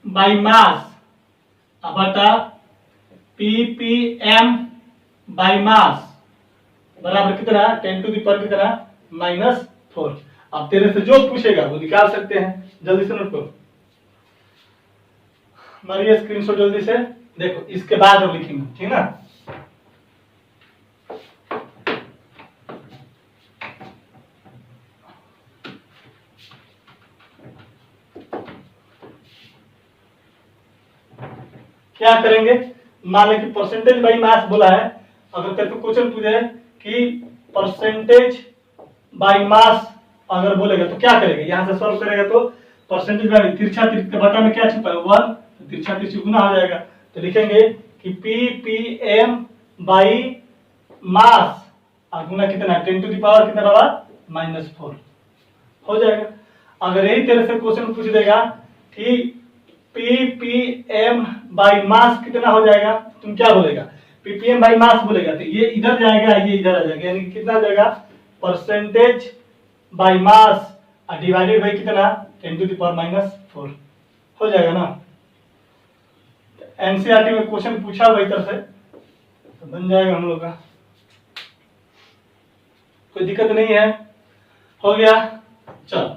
बाई मास बटा ppm बाई मास बराबर कितना 10 टू दी पावर कितना -4। अब तेरे से जो पूछेगा वो निकाल सकते हैं, जल्दी से नोट करो, मारिए स्क्रीनशॉट जल्दी से, देखो इसके बाद हम लिखेंगे ठीक ना। क्या करेंगे, मान लें कि परसेंटेज बाई मास बोला है, अगर तेरे को क्वेश्चन पूछे कि परसेंटेज बाई मास अगर बोलेगा तो क्या करेगा, यहां से सॉल्व करेगा तो परसेंटेज बाई तिरछा तिरछा बटा में क्या छिपा है 1, तो तिरछा तिरछी गुना हो जाएगा, तो लिखेंगे कि ppm बाई मास गुना कितना 10 टू दी पावर कितना बाबा -4 हो जाएगा। अगर यही तरह से क्वेश्चन पूछ देगा कि ppm बाई मास कितना हो जाएगा, तुम क्या बोलेगा ppm बाई मास बोलेगा तो ये इधर जाएगा ये इधर आ जाएगा, यानी कितना आ जाएगा percentage by mass divided by कितना 10 टू द पावर -4 हो जाएगा ना। एनसीईआरटी में क्वेश्चन पूछा हुआ इधर से तो बन जाएगा हम लोग का, कोई दिक्कत नहीं है, हो गया। चल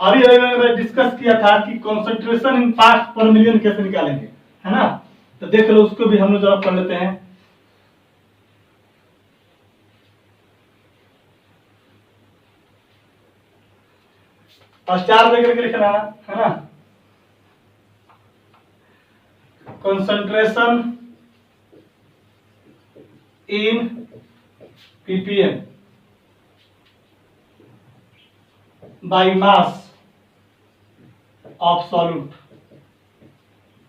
अभी मैंने डिस्कस किया था कि कंसंट्रेशन इन पार्ट्स पर मिलियन कैसे निकालेंगे है ना, तो देख लो उसको भी हम लोग जरा पढ़ लेते हैं। स्टार दे करके लिखना है ना, concentration in ppm by mass of solute.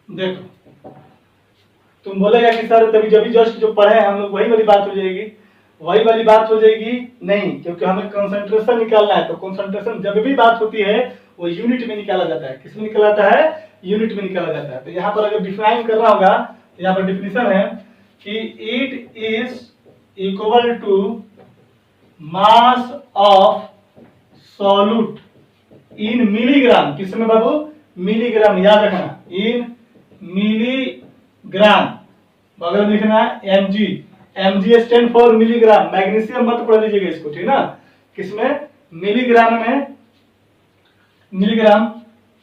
देखो तुम बोलेगा कि सर तभी जब जस्ट जो पढ़े हैं हम लोग वही वाली बात हो जाएगी, वही वाली बात हो जाएगी नहीं, क्योंकि हमें कंसंट्रेशन निकालना है, तो कंसंट्रेशन जब भी बात होती है वो यूनिट में निकाला जाता है, किसमें निकाला जाता है यूनिट में निकाला जाता है। तो यहाँ पर अगर डिफाइन करना होगा तो यहाँ पर डिफिनेशन है कि it is equal to mass of solute in milligram, किसमें बाबू मिलीग्राम, याद रखना इन मिलीग्राम, बगल में लिखना mg, mg stand for milligram, magnesium मत पढ़ लीजिएगा इसको ठीक ना, किसमें मिलीग्राम में, milligram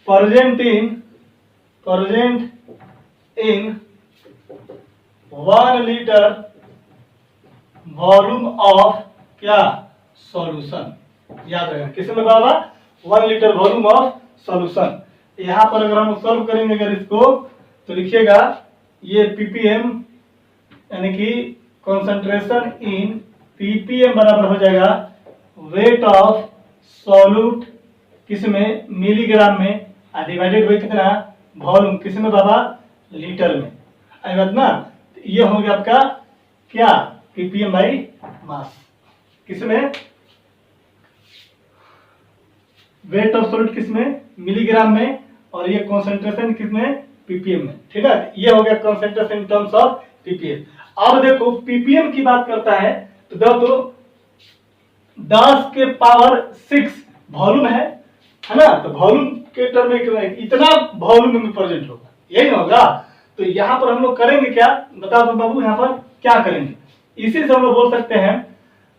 present in 1 litre volume of क्या सॉल्यूशन, याद रखना किसमें बाबा 1 लीटर वॉल्यूम ऑफ सॉल्यूशन। यहाँ पर अगर हम सॉल्व करेंगे अगर इसको तो लिखिएगा ये ppm यानी कि कंसंट्रेशन इन ppm बराबर हो जाएगा वेट ऑफ सॉल्यूट किसमें मिलीग्राम में डिवाइडेड बाई कितना वॉल्यूम किसमें बाबा लीटर में, आएगा ना। ये हो गया आपका क्या ppm बाई मास, किसमें वेट ऑफ सॉल्यूट किसमें मिलीग्राम में, और ये कंसंट्रेशन किसमें ppm में, ठीक है। ये हो गया concentration in terms of ppm। अब देखो पीपीएम की बात करता है तो देखो 10 के पावर 6 वॉल्यूम है ना, तो वॉल्यूम के टर्म में इतना वॉल्यूम में प्रेजेंट होगा, यही ना होगा। तो यहाँ पर हम लोग करेंगे क्या, बता दो बाबू, यहाँ पर क्या करेंगे, इसी से हम लोग बोल सकते हैं,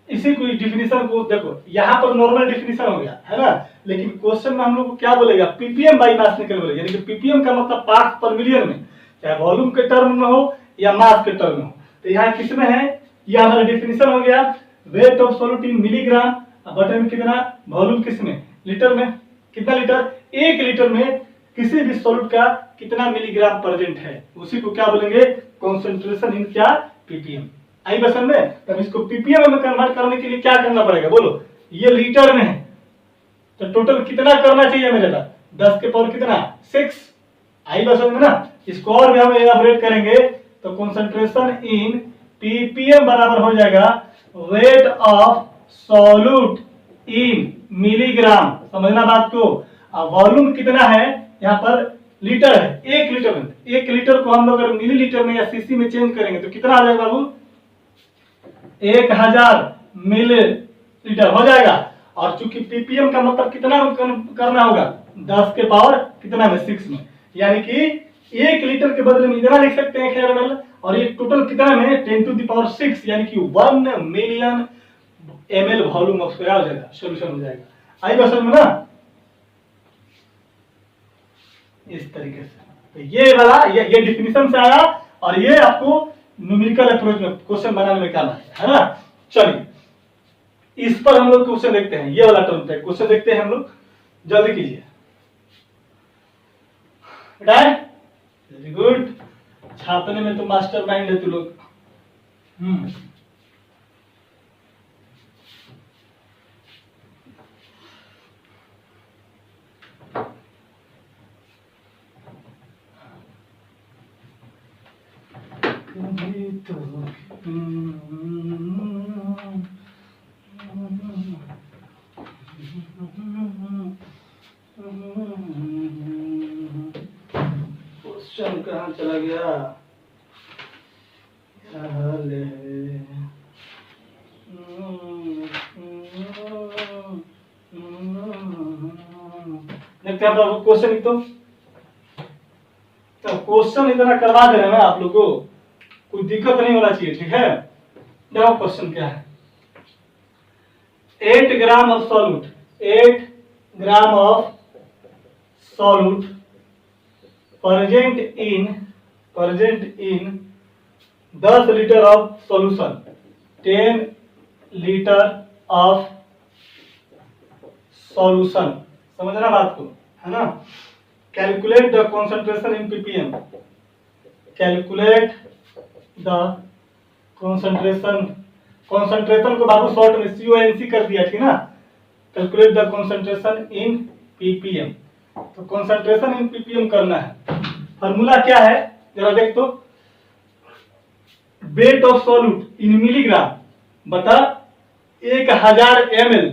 इसी को डिफिनीशन को देखो, यहाँ पर नॉर्मल डिफिनीशन हो गया है ना, लेकिन क्वेश्चन में हम लोग को क्या बोलेगा, पीपीएम बाई मास निकल बोलेगा, यानी कि पीपीएम का मतलब पार्ट्स पर मिलियन में, चाहे वॉल्यूम के टर्म में हो या मास के टर्म में हो। तो यहाँ किस में है, यह हमारा डिफिनीशन हो गया, wait of solute in milligram, बटे में कितना, वॉल्यूम किस में, लीटर में, कितना लीटर, 1 लीटर में किसी भी सॉल्यूट का कितना मिलीग्राम प्रेजेंट है, उसी को क्या बोलेंगे, कॉन्सेंट्रेशन इन क्या, पीपीएम। आई बसन में, तब इसको पीपीएम में कन्वर्ट करने के लिए क्या करना पड़ेगा, बोलो, ये लीटर में है तो टोटल कितना करना चाहिए मेरे पास, 10 के पावर कितना, 6। आई बसन में ना, इसको और भी हम एलाबोरेट करेंगे तो कॉन्सेंट्रेशन इन पीपीएम बराबर हो जाएगा wait of solute in milligram, समझना बात को। अब वॉल्यूम कितना है, यहाँ पर लीटर है, 1 लीटर में, 1 लीटर को हम लोग अगर मिलीलीटर में या सीसी में चेंज करेंगे तो कितना आ जाएगा बाबू, 1000 मिलीलीटर हो जाएगा। और चूंकि पीपीएम का मतलब कितना करना होगा, 10 के पावर कितना में, 6 में, यानी कि 1 लीटर के बदले में इतना लिख सकते हैं 1000 ml, और ये टोटल कितना में, 10 to the power 6, यानी कि 1 मिलियन ml वॉल्यूम ऑफ क्या हो जाएगा, सॉल्यूशन हो जाएगा। आई क्वेश्चन में ना, इस तरीके से, तो ये वाला ये डिफिनीशन से आया, और ये आपको न्यूमेरिकल अप्रोच में क्वेश्चन बनाने में काम आया है ना। चलिए इस पर हम लोग क्वेश्चन देखते हैं, ये वाला टर्म पे क्वेश्चन देखते हैं हम लोग, जल्दी कीजिए बेटा, वेरी गुड, छापने में तो मास्टर माइंड है तू लोग। क्वेश्चन कहाँ चला गया, देखते हैं बाबू क्वेश्चन, तो क्वेश्चन इतना करवा दे रहे हैं आप लोग को, कोई दिक्कत नहीं होना चाहिए, ठीक है। देखो क्वेश्चन क्या है, 8 ग्राम of solute, 8 gram of solute present in 10 litre of solution, 10 litre of solution, समझना बात को, है ना। Calculate the concentration in PPM, calculate the concentration, concentration को बाबू शॉर्ट में CONC कर दिया, ठीक ना। Calculate the concentration in PPM, तो कॉन्सेंट्रेशन इन पीपीएम करना है। फॉर्मूला क्या है जरा देख तो, wait of solute in milligram बता 1000 ml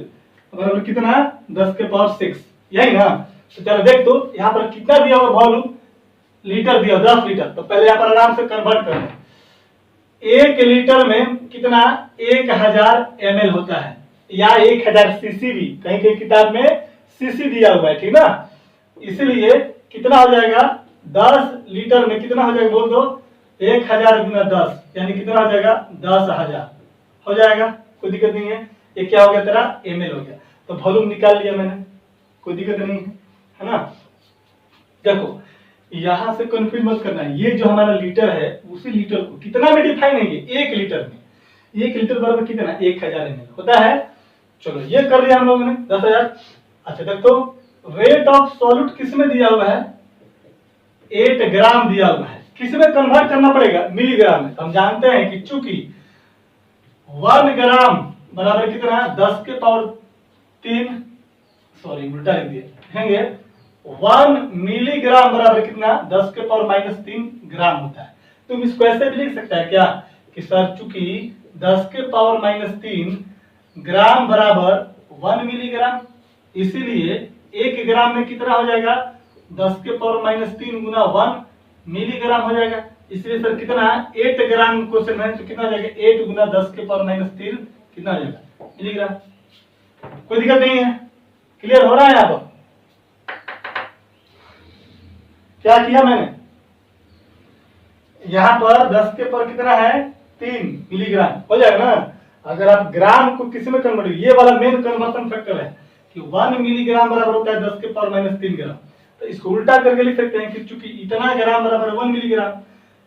बराबर कितना, 10 के पावर 6, यही ना। तो चलो देख तो यहाँ पर कितना दिया हुआ वॉल्यूम, लीटर दिया 10 लीटर, तो पहले यहाँ पर आराम से कन्वर्ट करना, 1 लीटर में कितना, 1000 ml होता है, या 1000 सीसी भी, कहीं कहीं किताब में सीसी दिया हुआ है, ठीक ना। इसलिए कितना हो जाएगा, 10 लीटर में कितना हो जाएगा बोल दो, 1000 गुना 10, यानी कितना हो जाएगा, 10,000 हो जाएगा, कोई दिक्कत नहीं है। ये क्या हो गया तेरा, ml हो गया, तो वॉल्यूम निकाल लिया मैंने, कोई दिक्कत नहीं है ना। देखो यहां से कंफ्यूज मत करना, ये जो हमारा लीटर है उसी लीटर को कितना में डिफाइन है, ये 1 लीटर में, 1 लीटर बराबर कितना, 1000 ml होता है। चलो ये कर लिया हम लोगों ने 10,000। अच्छा देखो वेट ऑफ सॉल्यूट किस में दिया हुआ है, 8 ग्राम दिया हुआ है, किस में कन्वर्ट करना पड़ेगा, मिलीग्राम में। हम जानते हैं कि चूंकि 1 ग्राम बराबर कितना है, 10 के पावर 3, सॉरी उल्टा लिख दिया, 1 मिलीग्राम बराबर कितना, 10 के पावर -3 ग्राम होता है। तुम इसको ऐसे भी लिख सकता है क्या, कि सर चूंकि 10 के पावर -3 ग्राम बराबर 1 मिलीग्राम, इसीलिए 1 ग्राम में कितना हो जाएगा, 10 के पावर -3 गुना 1 मिलीग्राम हो जाएगा। इसलिए सर कितना 8 ग्राम क्वेश्चन है, तो कितना हो जाएगा 8 गुना 10 के पावर माइनस 3 कितना हो जाएगा मिलीग्राम। कोई दिक्कत नहीं है, क्लियर हो रहा है यहाँ पर। क्या किया मैंने यहाँ पर 10 के पावर कितना है 3 मिलीग्राम हो जाएगा ना। अगर आप ग्राम को किसी में कन्वर्ट, ये वाला मेन कन्वर्सन फैक्टर है कि 1 मिलीग्राम बराबर होता है 10 के पावर माइनस 3 ग्राम। तो इसको उल्टा करके लिख सकते हैं कि चूंकि इतना ग्राम बराबर 1 मिलीग्राम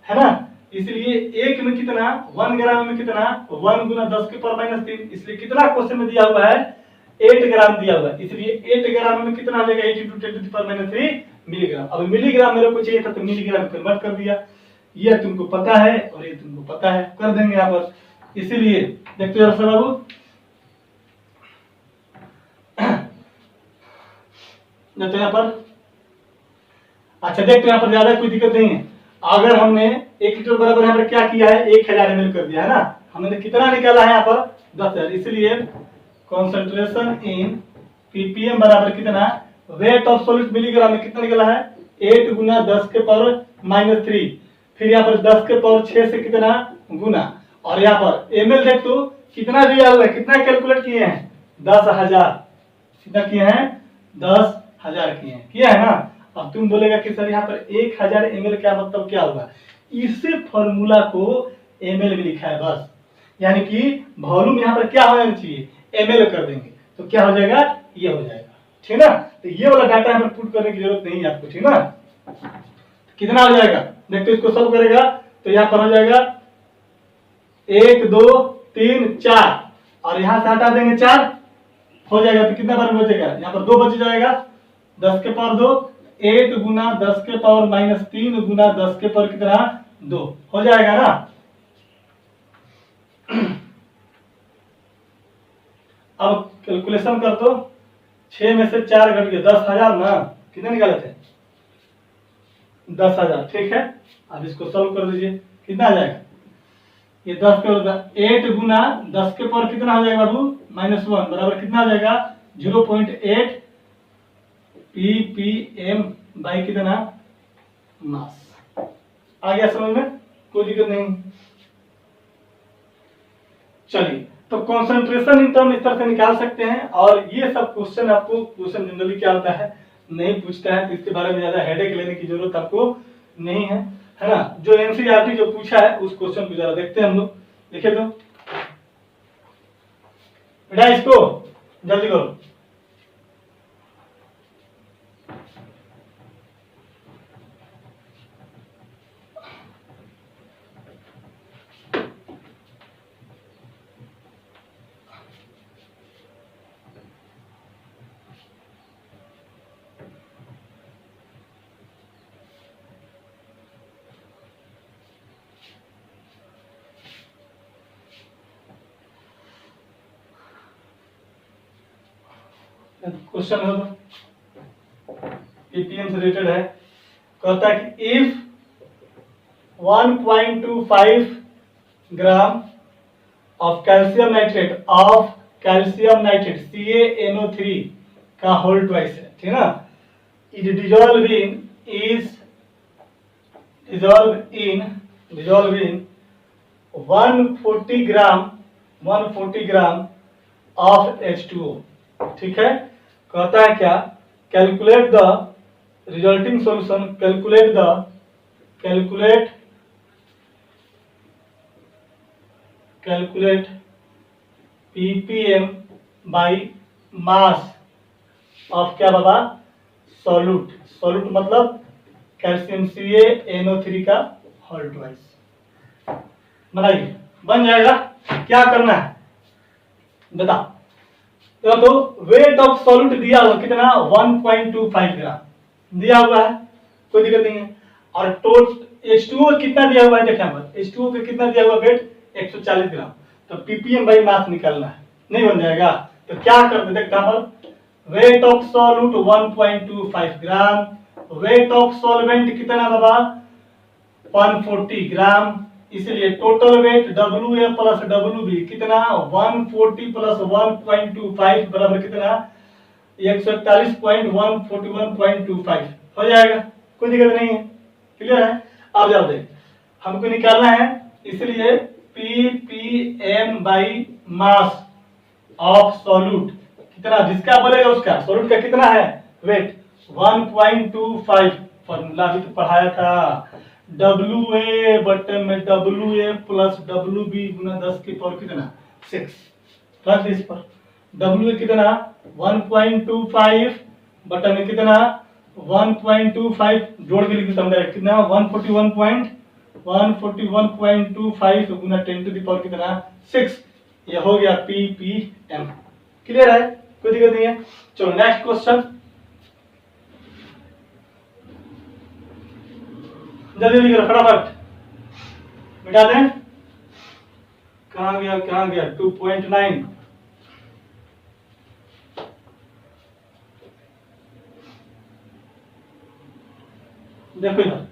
है ना, इसलिए एक में कितना 1 ग्राम में कितना 1 गुना 10 के पावर माइनस 3, इसलिए कितना क्वेश्चन में दिया हुआ है 8 ग्राम दिया हुआ है, इसलिए 8 ग्राम में कितना आ जाएगा 8 × 10 to the power minus 3 milligram. अब मिलीग्राम मेरे को चाहिए था तो मिलीग्राम कन्वर्ट कर दिया, ये तुमको पता है और ये तुमको पता है, कर देंगे यहाँ पर। इसीलिए देखते हो बाबू, देखते यहाँ पर, अच्छा देखते यहाँ पर ज्यादा कोई दिक्कत नहीं है। अगर हमने 1 लीटर बराबर यहाँ पर क्या किया है 1000 ml कर दिया है ना, हमने कितना निकाला है यहाँ पर 10,000, इसलिए कॉन्सेंट्रेशन इन पीपीएम बराबर कितना, वेट ऑफ सॉलिड मिलीग्राम में कितना निकला है 8 गुना 10 के पावर माइनस 3, फिर यहाँ पर 10 के पावर 6 से कितना गुना, और यहाँ पर एमएल देख तो कितना दिया हुआ है, कितना कैलकुलेट किए हैं 10,000, कितना किए हैं 10,000 किए है ना। अब तुम बोलेगा कि सर यहाँ पर 1000 ml क्या मतलब क्या होगा, इसी फॉर्मूला को ml में लिखा है बस, यानी कि वॉल्यूम यहाँ पर क्या हो जाना चाहिए ml कर देंगे तो क्या हो जाएगा ये हो जाएगा, ठीक ना। तो ये वाला डाटा यहाँ पर पुट करने की जरूरत नहीं है आपको, ठीक ना। कितना हो जाएगा देखते इसको सॉल्व करेगा तो यहाँ पर हो जाएगा 1 2 3 4 और यहाँ से हटा देंगे 4 हो जाएगा, तो कितना बार बचेगा यहाँ पर 2 बच जाएगा 10 के पावर 2, 8 गुना 10 के पावर माइनस 3 गुना 10 के पावर कितना 2 हो जाएगा ना। अब कैलकुलेशन कर दो, 6 में से 4 घट गए 10,000 ना, कितने निकाले थे 10,000, ठीक है। अब इसको सॉल्व कर दीजिए, कितना आ जाएगा ये 10 के 8 गुना 10 के पावर कितना हो जाएगा बाबू -1 बराबर कितना हो जाएगा 0.8 ppm बाई कितना मास। आ गया समझ में, कोई दिक्कत नहीं। चलिए तो कंसंट्रेशन इन टर्म इस तरह से निकाल सकते हैं, और ये सब क्वेश्चन आपको क्वेश्चन जनरली क्या होता है नहीं पूछता है, तो इसके बारे में ज्यादा हेडेक लेने की जरूरत आपको नहीं है, है ना। जो एनसीईआरटी जो पूछा है उस क्वेश्चन को जरा देखते हैं हम लोग, लिखे तो बेटा इसको जल्दी करो। क्वेश्चन है पीपीएम से रिलेटेड है, कहता है कि if 1.25 gram of calcium nitrate CaNO3 का होल ट्वाइस है, ठीक है ना, is dissolve in 140 gram of H2O, ठीक है। कहता है क्या, calculate the resulting solution, calculate ppm by mass of क्या बाबा सॉल्यूट मतलब कैल्शियम CaNO3 का होल ट्वाइस। बनाइए, बन जाएगा। क्या करना है बता, तो वेट ऑफ सॉल्यूट दिया हुआ कितना 1.25 ग्राम दिया हुआ है, कोई दिक्कत नहीं है। और H2O कितना दिया हुआ है, देखा H2O का कितना दिया हुआ वेट 140 ग्राम, तो ppm बाई मास निकालना है, नहीं बन जाएगा। तो क्या करते देखते wait of solute 1.25 gram, weight of solvent कितना बाबा 140 ग्राम, इसलिए total weight WA plus WB कितना 140 प्लस 1.25 बराबर कितना 141.141.25 हो जाएगा, कोई दिक्कत नहीं है, क्लियर है। अब जाओ देख हमको निकालना है, इसलिए ppm by mass of solute कितना, जिसका बोलेगा उसका, सॉल्यूट का कितना है वेट 1.25, फॉर्मूला भी तो पढ़ाया था, WA बटे में WA प्लस WB गुना 10 की पावर कितना 6, प्लस इस पर WA कितना 1.25 बटे में कितना 1.25 जोड़ के लिख देता हूं डायरेक्ट, कितना 141.25 गुना 10 टू द पावर कितना 6, ये हो गया ppm। क्लियर है, कोई दिक्कत नहीं है। चलो नेक्स्ट क्वेश्चन, जल्दी जल्दी करो फटाफट, मिटा दें। कहां गया 2.9, देखो इधर,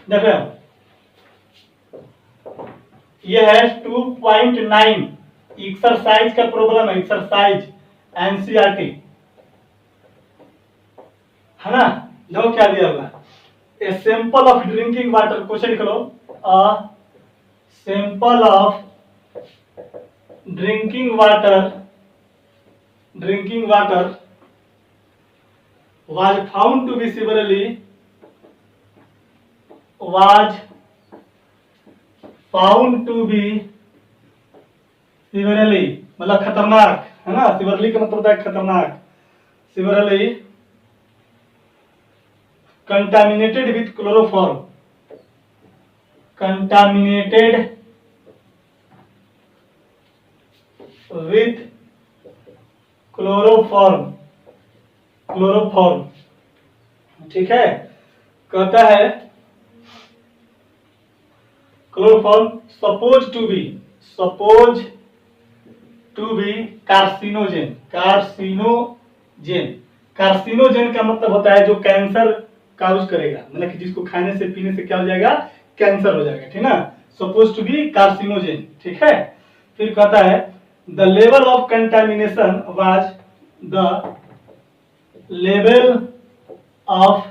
देखो ये है 2.9, एक्सरसाइज का प्रॉब्लम है, एक्सरसाइज एनसीईआरटी है ना। देखो क्या दिया हुआ है, a sample of drinking water, question लिख लो, a sample of drinking water was found to be severely मतलब खतरनाक है ना, सिवरली का मतलब होता है खतरनाक, severely contaminated with chloroform, contaminated with chloroform, ठीक है। कहता है chloroform suppose to be carcinogen, carcinogen का मतलब होता है जो कैंसर काउज करेगा, मतलब कि जिसको खाने से पीने से क्या हो जाएगा, कैंसर हो जाएगा, ठीक ना। सपोज टू बी कार्सिनोजेन, ठीक है। फिर कहता है the level of contamination was the level of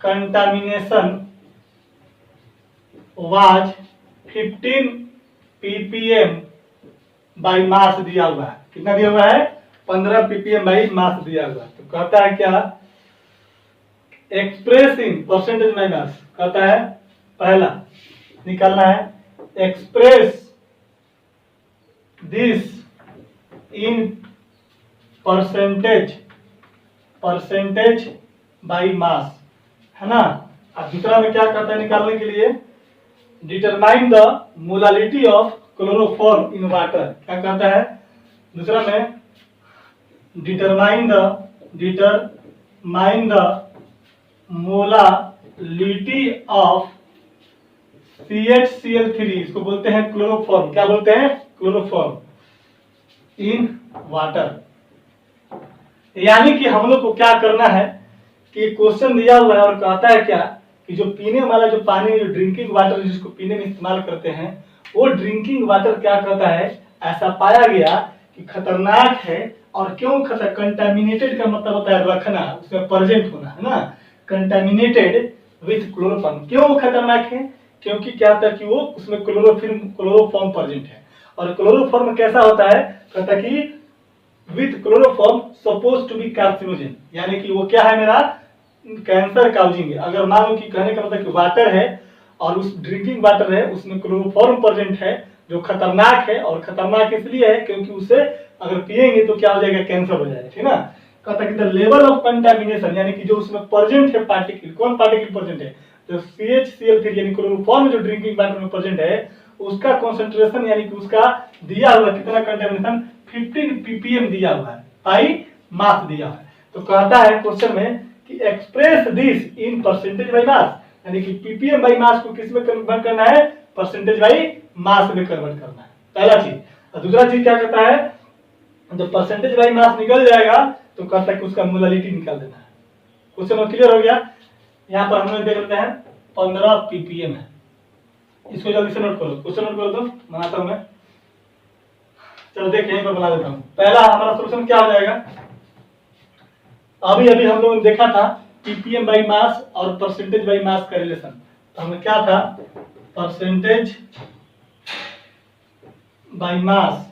contamination was 15 ppm by mass दिया हुआ है, कितना दिया हुआ है 15 ppm बाई मास दिया हुआ है। तो कहता है क्या, एक्सप्रेसिंग परसेंटेज बाई मास, कहता है पहला निकालना है express this in percentage by mass, है ना। और दूसरा में क्या कहता है निकालने के लिए, determine the molality of chloroform in water, क्या कहता है दूसरा में, determine the molality of CHCl3, इसको बोलते हैं क्लोरोफॉर्म, क्या बोलते हैं क्लोरोफॉर्म इन वाटर। यानी कि हम लोग को क्या करना है कि क्वेश्चन दिया हुआ है और कहता है क्या कि जो पीने वाला जो पानी, जो ड्रिंकिंग वाटर जिसको पीने में इस्तेमाल करते हैं, वो ड्रिंकिंग वाटर क्या कहता है, ऐसा पाया गया कि खतरनाक है। और क्यों कंटामिनेटेड का मतलब होता है रखना, उसमें प्रेजेंट होना, है ना। कंटामिनेटेड विथ क्लोरोफॉर्म, क्यों वो खतरनाक है, क्योंकि क्या था कि वो उसमें क्लोरोफॉर्म प्रेजेंट है। और क्लोरोफॉर्म कैसा होता है, कहता कि with chloroform suppose to be carcinogen, यानी कि वो क्या है मेरा कैंसर काउजिंग है। अगर मान लो कि कहने का मतलब कि वाटर है और उस ड्रिंकिंग वाटर है उसमें क्लोरोफॉर्म प्रेजेंट है जो खतरनाक है, और खतरनाक इसलिए है क्योंकि उसे अगर पिएंगे तो क्या हो जाएगा, कैंसर हो जाएगा, ठीक ना। कहता कि द लेवल ऑफ कंटामिनेशन, यानी कि जो उसमें प्रेजेंट है पार्टिकल, कौन पार्टिकल प्रेजेंट है, जो CHCl3 यानी क्लोरोफॉर्म जो ड्रिंकिंग वाटर में प्रेजेंट है उसका कंसंट्रेशन, यानी कि उसका दिया हुआ कितना कंटामिनेशन 15 ppm दिया हुआ है बाई मास दिया हुआ है। तो कहता है क्वेश्चन में कि express this in percentage by मास, यानी कि ppm बाई मास को किस में कन्वर्ट करना है, परसेंटेज बाई मास में कन्वर्ट करना है, पहला चीज। और दूसरा चीज क्या कहता है, जब परसेंटेज बाई मास निकल जाएगा तो कहता है कि उसका मोलालिटी निकाल देना है। क्वेश्चन क्लियर हो गया। यहाँ पर हम लोग देख लेते हैं 15 ppm है, इसको जल्दी से नोट करो, क्वेश्चन नोट करो तो बनाता हूं मैं। चलो देखिए यहीं पर बना देता हूँ। पहला हमारा सोल्यूशन क्या हो जाएगा, अभी अभी हम लोगों ने देखा था ppm बाई मास और परसेंटेज बाई मास का रिलेशन। तो हमें क्या था, परसेंटेज बाई मास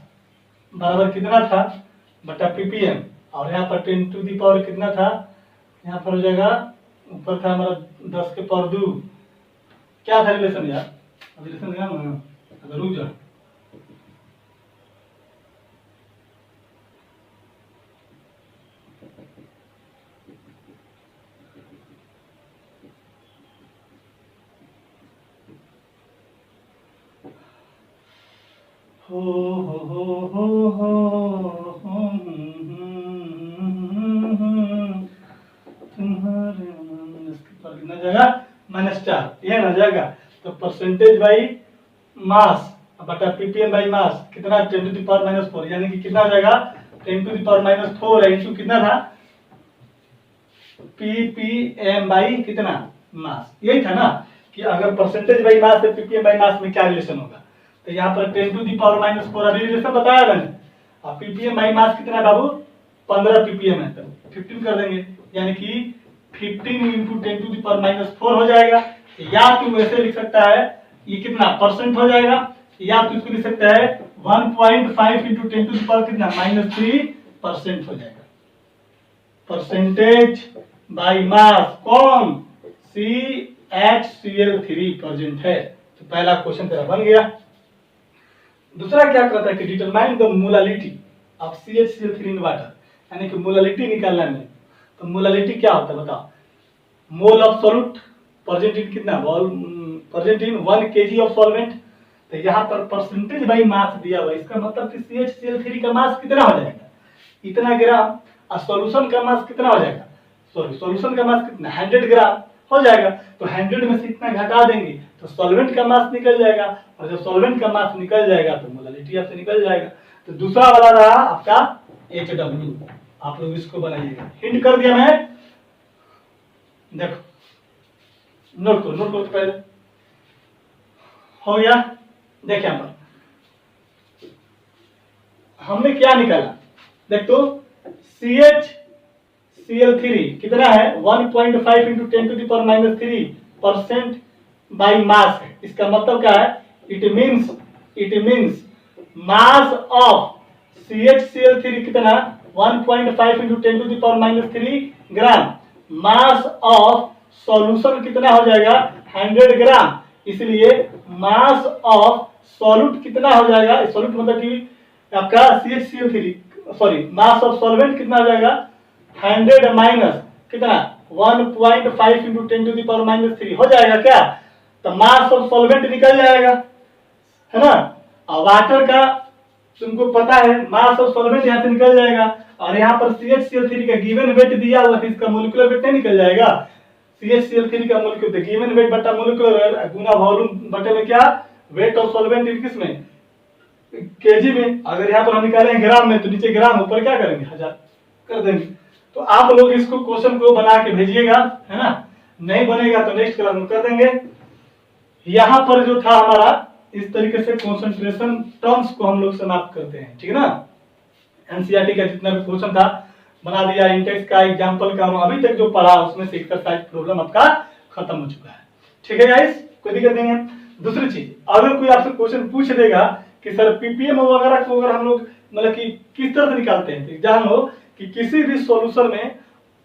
बराबर कितना था बटा ppm, और यहाँ पर 10 टू दी पावर कितना था, यहाँ पर हो जाएगा ऊपर था हमारा 10 के पावर 2। क्या था रिलेशन यार, रिलेशन क्या ना, अगर रुक जाओ, हो तुम्हारे कितना जाएगा -4, ये ना जाएगा। तो परसेंटेज बाई मास बटा ppm बाई मास कितना 10 टू द पावर -4, यानी कि कितना हो जाएगा 10 टू द पावर -4 है इंटू कितना था ppm बाई कितना मास। यही था ना कि अगर परसेंटेज बाई मास है ppm बाई मास में क्या रिलेशन होगा। तो यहाँ पर 10 टू दी पावर -4 अभी रिलेशन बताया मैंने। अब ppm बाई मास कितना है बाबू, 15 ppm है, तो 15 कर देंगे, यानी कि 15 इंटू 10 टू दी पावर -4 हो जाएगा। या तुम ऐसे लिख सकता है, ये कितना परसेंट हो जाएगा, या तो इसको लिख सकता है 1.5 इंटू 10 टू दी पावर कितना -3% हो जाएगा। परसेंटेज बाई मास कौन, CHCl3 प्रेजेंट है। तो पहला क्वेश्चन तेरा बन गया। दूसरा क्या कहता है कि determine the molality of CHCl3 in water, यानी कि मोलालिटी निकालना है। तो मोलालिटी क्या होता है बताओ, mole of solute present in कितना, present in 1 kg of solvent. तो यहाँ पर परसेंटेज बाई मास दिया हुआ है, इसका मतलब कि CHCl3 का मास कितना हो जाएगा, इतना ग्राम, और सॉल्यूशन का मास कितना हो जाएगा, सॉरी सॉल्यूशन का मास कितना 100 ग्राम हो जाएगा। तो 100 में से इतना घटा देंगे तो सॉल्वेंट का मास निकल जाएगा, और जब सॉल्वेंट का मास निकल जाएगा तो मोलालिटी आपसे निकल जाएगा। तो दूसरा वाला रहा आपका HW, आप लोग इसको बनाइएगा, हिंट कर दिया मैं, देखो नोट करो तो पहले हो गया। देखिए यहाँ पर हमने क्या निकाला, देख तो CHCl3 कितना है 1.5 into 10 to the power -3% by mass है। इसका मतलब क्या है, it means mass of CHCl3 कितना 1.5 into 10 to the power -3 gram, mass of solution कितना हो जाएगा 100 ग्राम। इसलिए मास ऑफ सॉल्यूट कितना हो जाएगा, सॉल्यूट मतलब कि आपका CHCl3 sorry mass of solvent कितना हो जाएगा 100 माइनस कितना 1.5 इंटू 10 टू द पावर -3 हो जाएगा क्या। तो मास ऑफ सॉल्वेंट निकल जाएगा, है ना। और वाटर का तुमको पता है मास ऑफ सॉल्वेंट यहाँ से निकल जाएगा, और यहाँ पर CHCl3 का गिवन वेट दिया हुआ है, इसका मोलिकुलर वेट नहीं निकल जाएगा। CHCl3 का मोलिकुलर गिवन वेट बटा मोलिकुलर गुना वॉल्यूम बटे में क्या वेट ऑफ सॉल्वेंट इन किस में केजी में। अगर यहाँ पर हम निकालेंगे ग्राम में तो नीचे ग्राम, ऊपर क्या करेंगे 1000 कर देंगे। तो आप लोग इसको क्वेश्चन को बना के भेजिएगा, है ना, नहीं बनेगा तो नेक्स्ट क्लास में कर देंगे। यहाँ पर जो था हमारा इस तरीके से कंसंट्रेशन टर्म्स को हम लोग समाप्त करते हैं, ठीक है ना। एनसीईआरटी का जितना भी क्वेश्चन था बना दिया, इंटेक्स का एग्जांपल का अभी तक जो पढ़ा उसमें से एक्सरसाइज प्रॉब्लम आपका खत्म हो चुका है, ठीक है गाइस, कोई दिक्कत नहीं है। दूसरी चीज, अगर कोई आपसे क्वेश्चन पूछ देगा कि सर पीपीएम वगैरह को अगर हम लोग मतलब कि किस तरह से निकालते हैं, तो जान लो कि किसी भी सॉल्यूशन में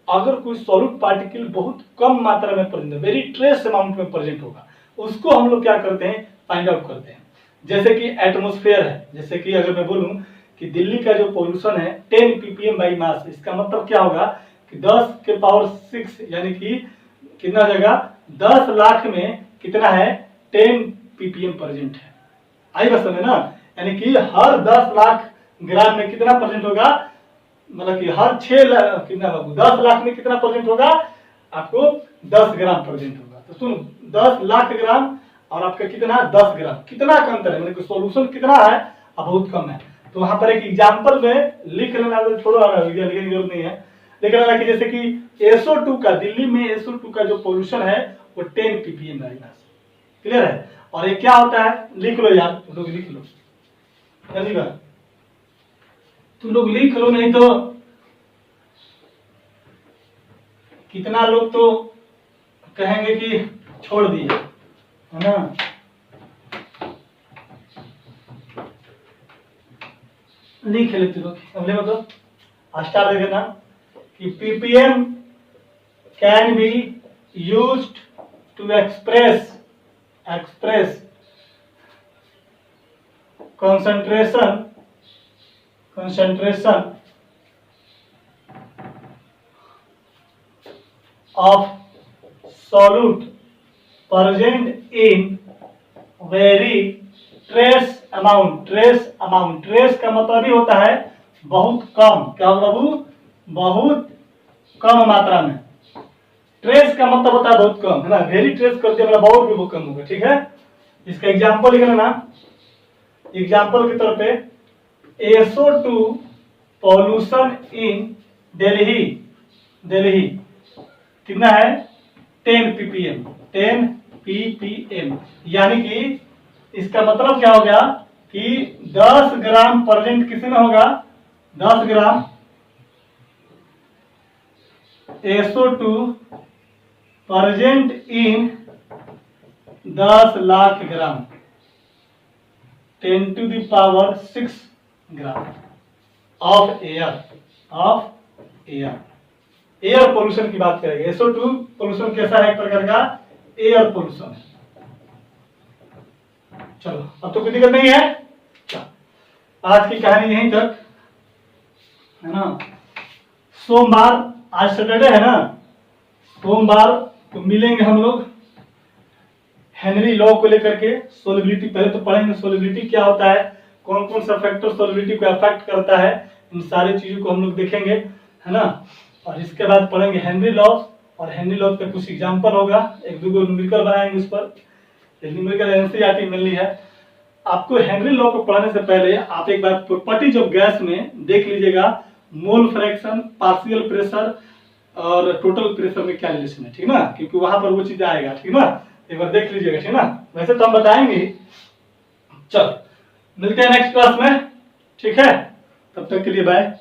अगर कोई सॉल्यूट पार्टिकल बहुत कम मात्रा में प्रेजेंट है, वेरी ट्रेस अमाउंट में प्रेजेंट होगा, उसको हम लोग क्या करते हैं फाइंड आउट करते हैं। जैसे कि एटमॉस्फेयर है, जैसे कि अगर मैं बोलूं कि दिल्ली का जो पॉल्यूशन है 10 ppm बाई मास, इसका मतलब क्या होगा कि 10 के पावर 6 यानी कि कितना जगह 10 लाख में कितना है 10 ppm प्रेजेंट है। आई बात समझ ना, यानी कि हर 10 लाख ग्राम में कितना प्रेजेंट होगा, मतलब कि हर 6 लाख कितना 10 लाख में कितना प्रेजेंट होगा, आपको 10 ग्राम प्रेजेंट होगा। तो सुनो 10 लाख ग्राम और आपका कितना 10 ग्राम, कितना का अंतर है, मतलब सॉल्यूशन कितना है अब बहुत कम है। तो वहां पर एक एग्जाम्पल में लिख लेना, तो छोड़ो लिखने की जरूरत नहीं है, लिख लेना कि जैसे कि SO2 का, दिल्ली में SO2 का जो पोल्यूशन है वो 10 ppm है। क्लियर है? और ये क्या होता है, लिख लो यार, तुम लोग लिख लो, जल्दी बात, तुम लोग लिख लो, नहीं तो कितना लोग तो कहेंगे कि छोड़ दिए, है ना। लिख लेते लोग, अगले मतलब स्टार्ट देना कि ppm can be used to express concentration of solute present in very trace का मतलब ही होता है बहुत कम, क्या बाबू, बहुत कम मात्रा में। ट्रेस का मतलब होता है बहुत कम, है ना। वेरी ट्रेस करते हैं मतलब बहुत भी बहुत कम होगा, ठीक है। इसका एग्जांपल लिख लेना, एग्जांपल के तौर पे SO2 पॉल्यूशन इन दिल्ली कितना है, 10 ppm, यानी कि इसका मतलब क्या हो गया कि 10 ग्राम प्रेजेंट किसी में होगा, 10 ग्राम SO2 present in 10 lakh gram, 10⁶ gram of air pollution की बात करेंगे। SO2 पोल्यूशन कैसा है, एक प्रकार का एयर पोल्यूशन है। चलो अब तो कोई दिक्कत नहीं है, आज की कहानी यहीं तक, है ना। सोमवार, आज सैटरडे है ना, सोमवार तो मिलेंगे हम लोग हेनरी लॉ को लेकर के। सोलिबिलिटी पहले तो पढ़ेंगे, सोलिबिलिटी क्या होता है, कौन कौन सा फैक्टर सोलिबिलिटी को अफेक्ट करता है, इन सारी चीजों को हम लोग देखेंगे, है ना। और इसके बाद पढ़ेंगे हेनरी लॉ, और हेनरी लॉ पे कुछ एग्जांपल होगा, एक दो न्यूमेरिकल बनाएंगे उस पर। न्यूमेरिकल एनसीईआरटी मिल रही है आपको। हेनरी लॉ को पढ़ने से पहले आप एक बार प्रॉपर्टीज ऑफ गैस में देख लीजिएगा, मोल फ्रैक्शन, पार्शियल प्रेशर और टोटल प्रेशर में क्या रिलेशन है, ठीक ना, क्योंकि वहां पर वो चीज आएगा, ठीक ना। एक बार देख लीजिएगा, ठीक ना। वैसे तो हम बताएंगे। चल मिलते हैं नेक्स्ट क्लास में, ठीक है, तब तक के लिए बाय।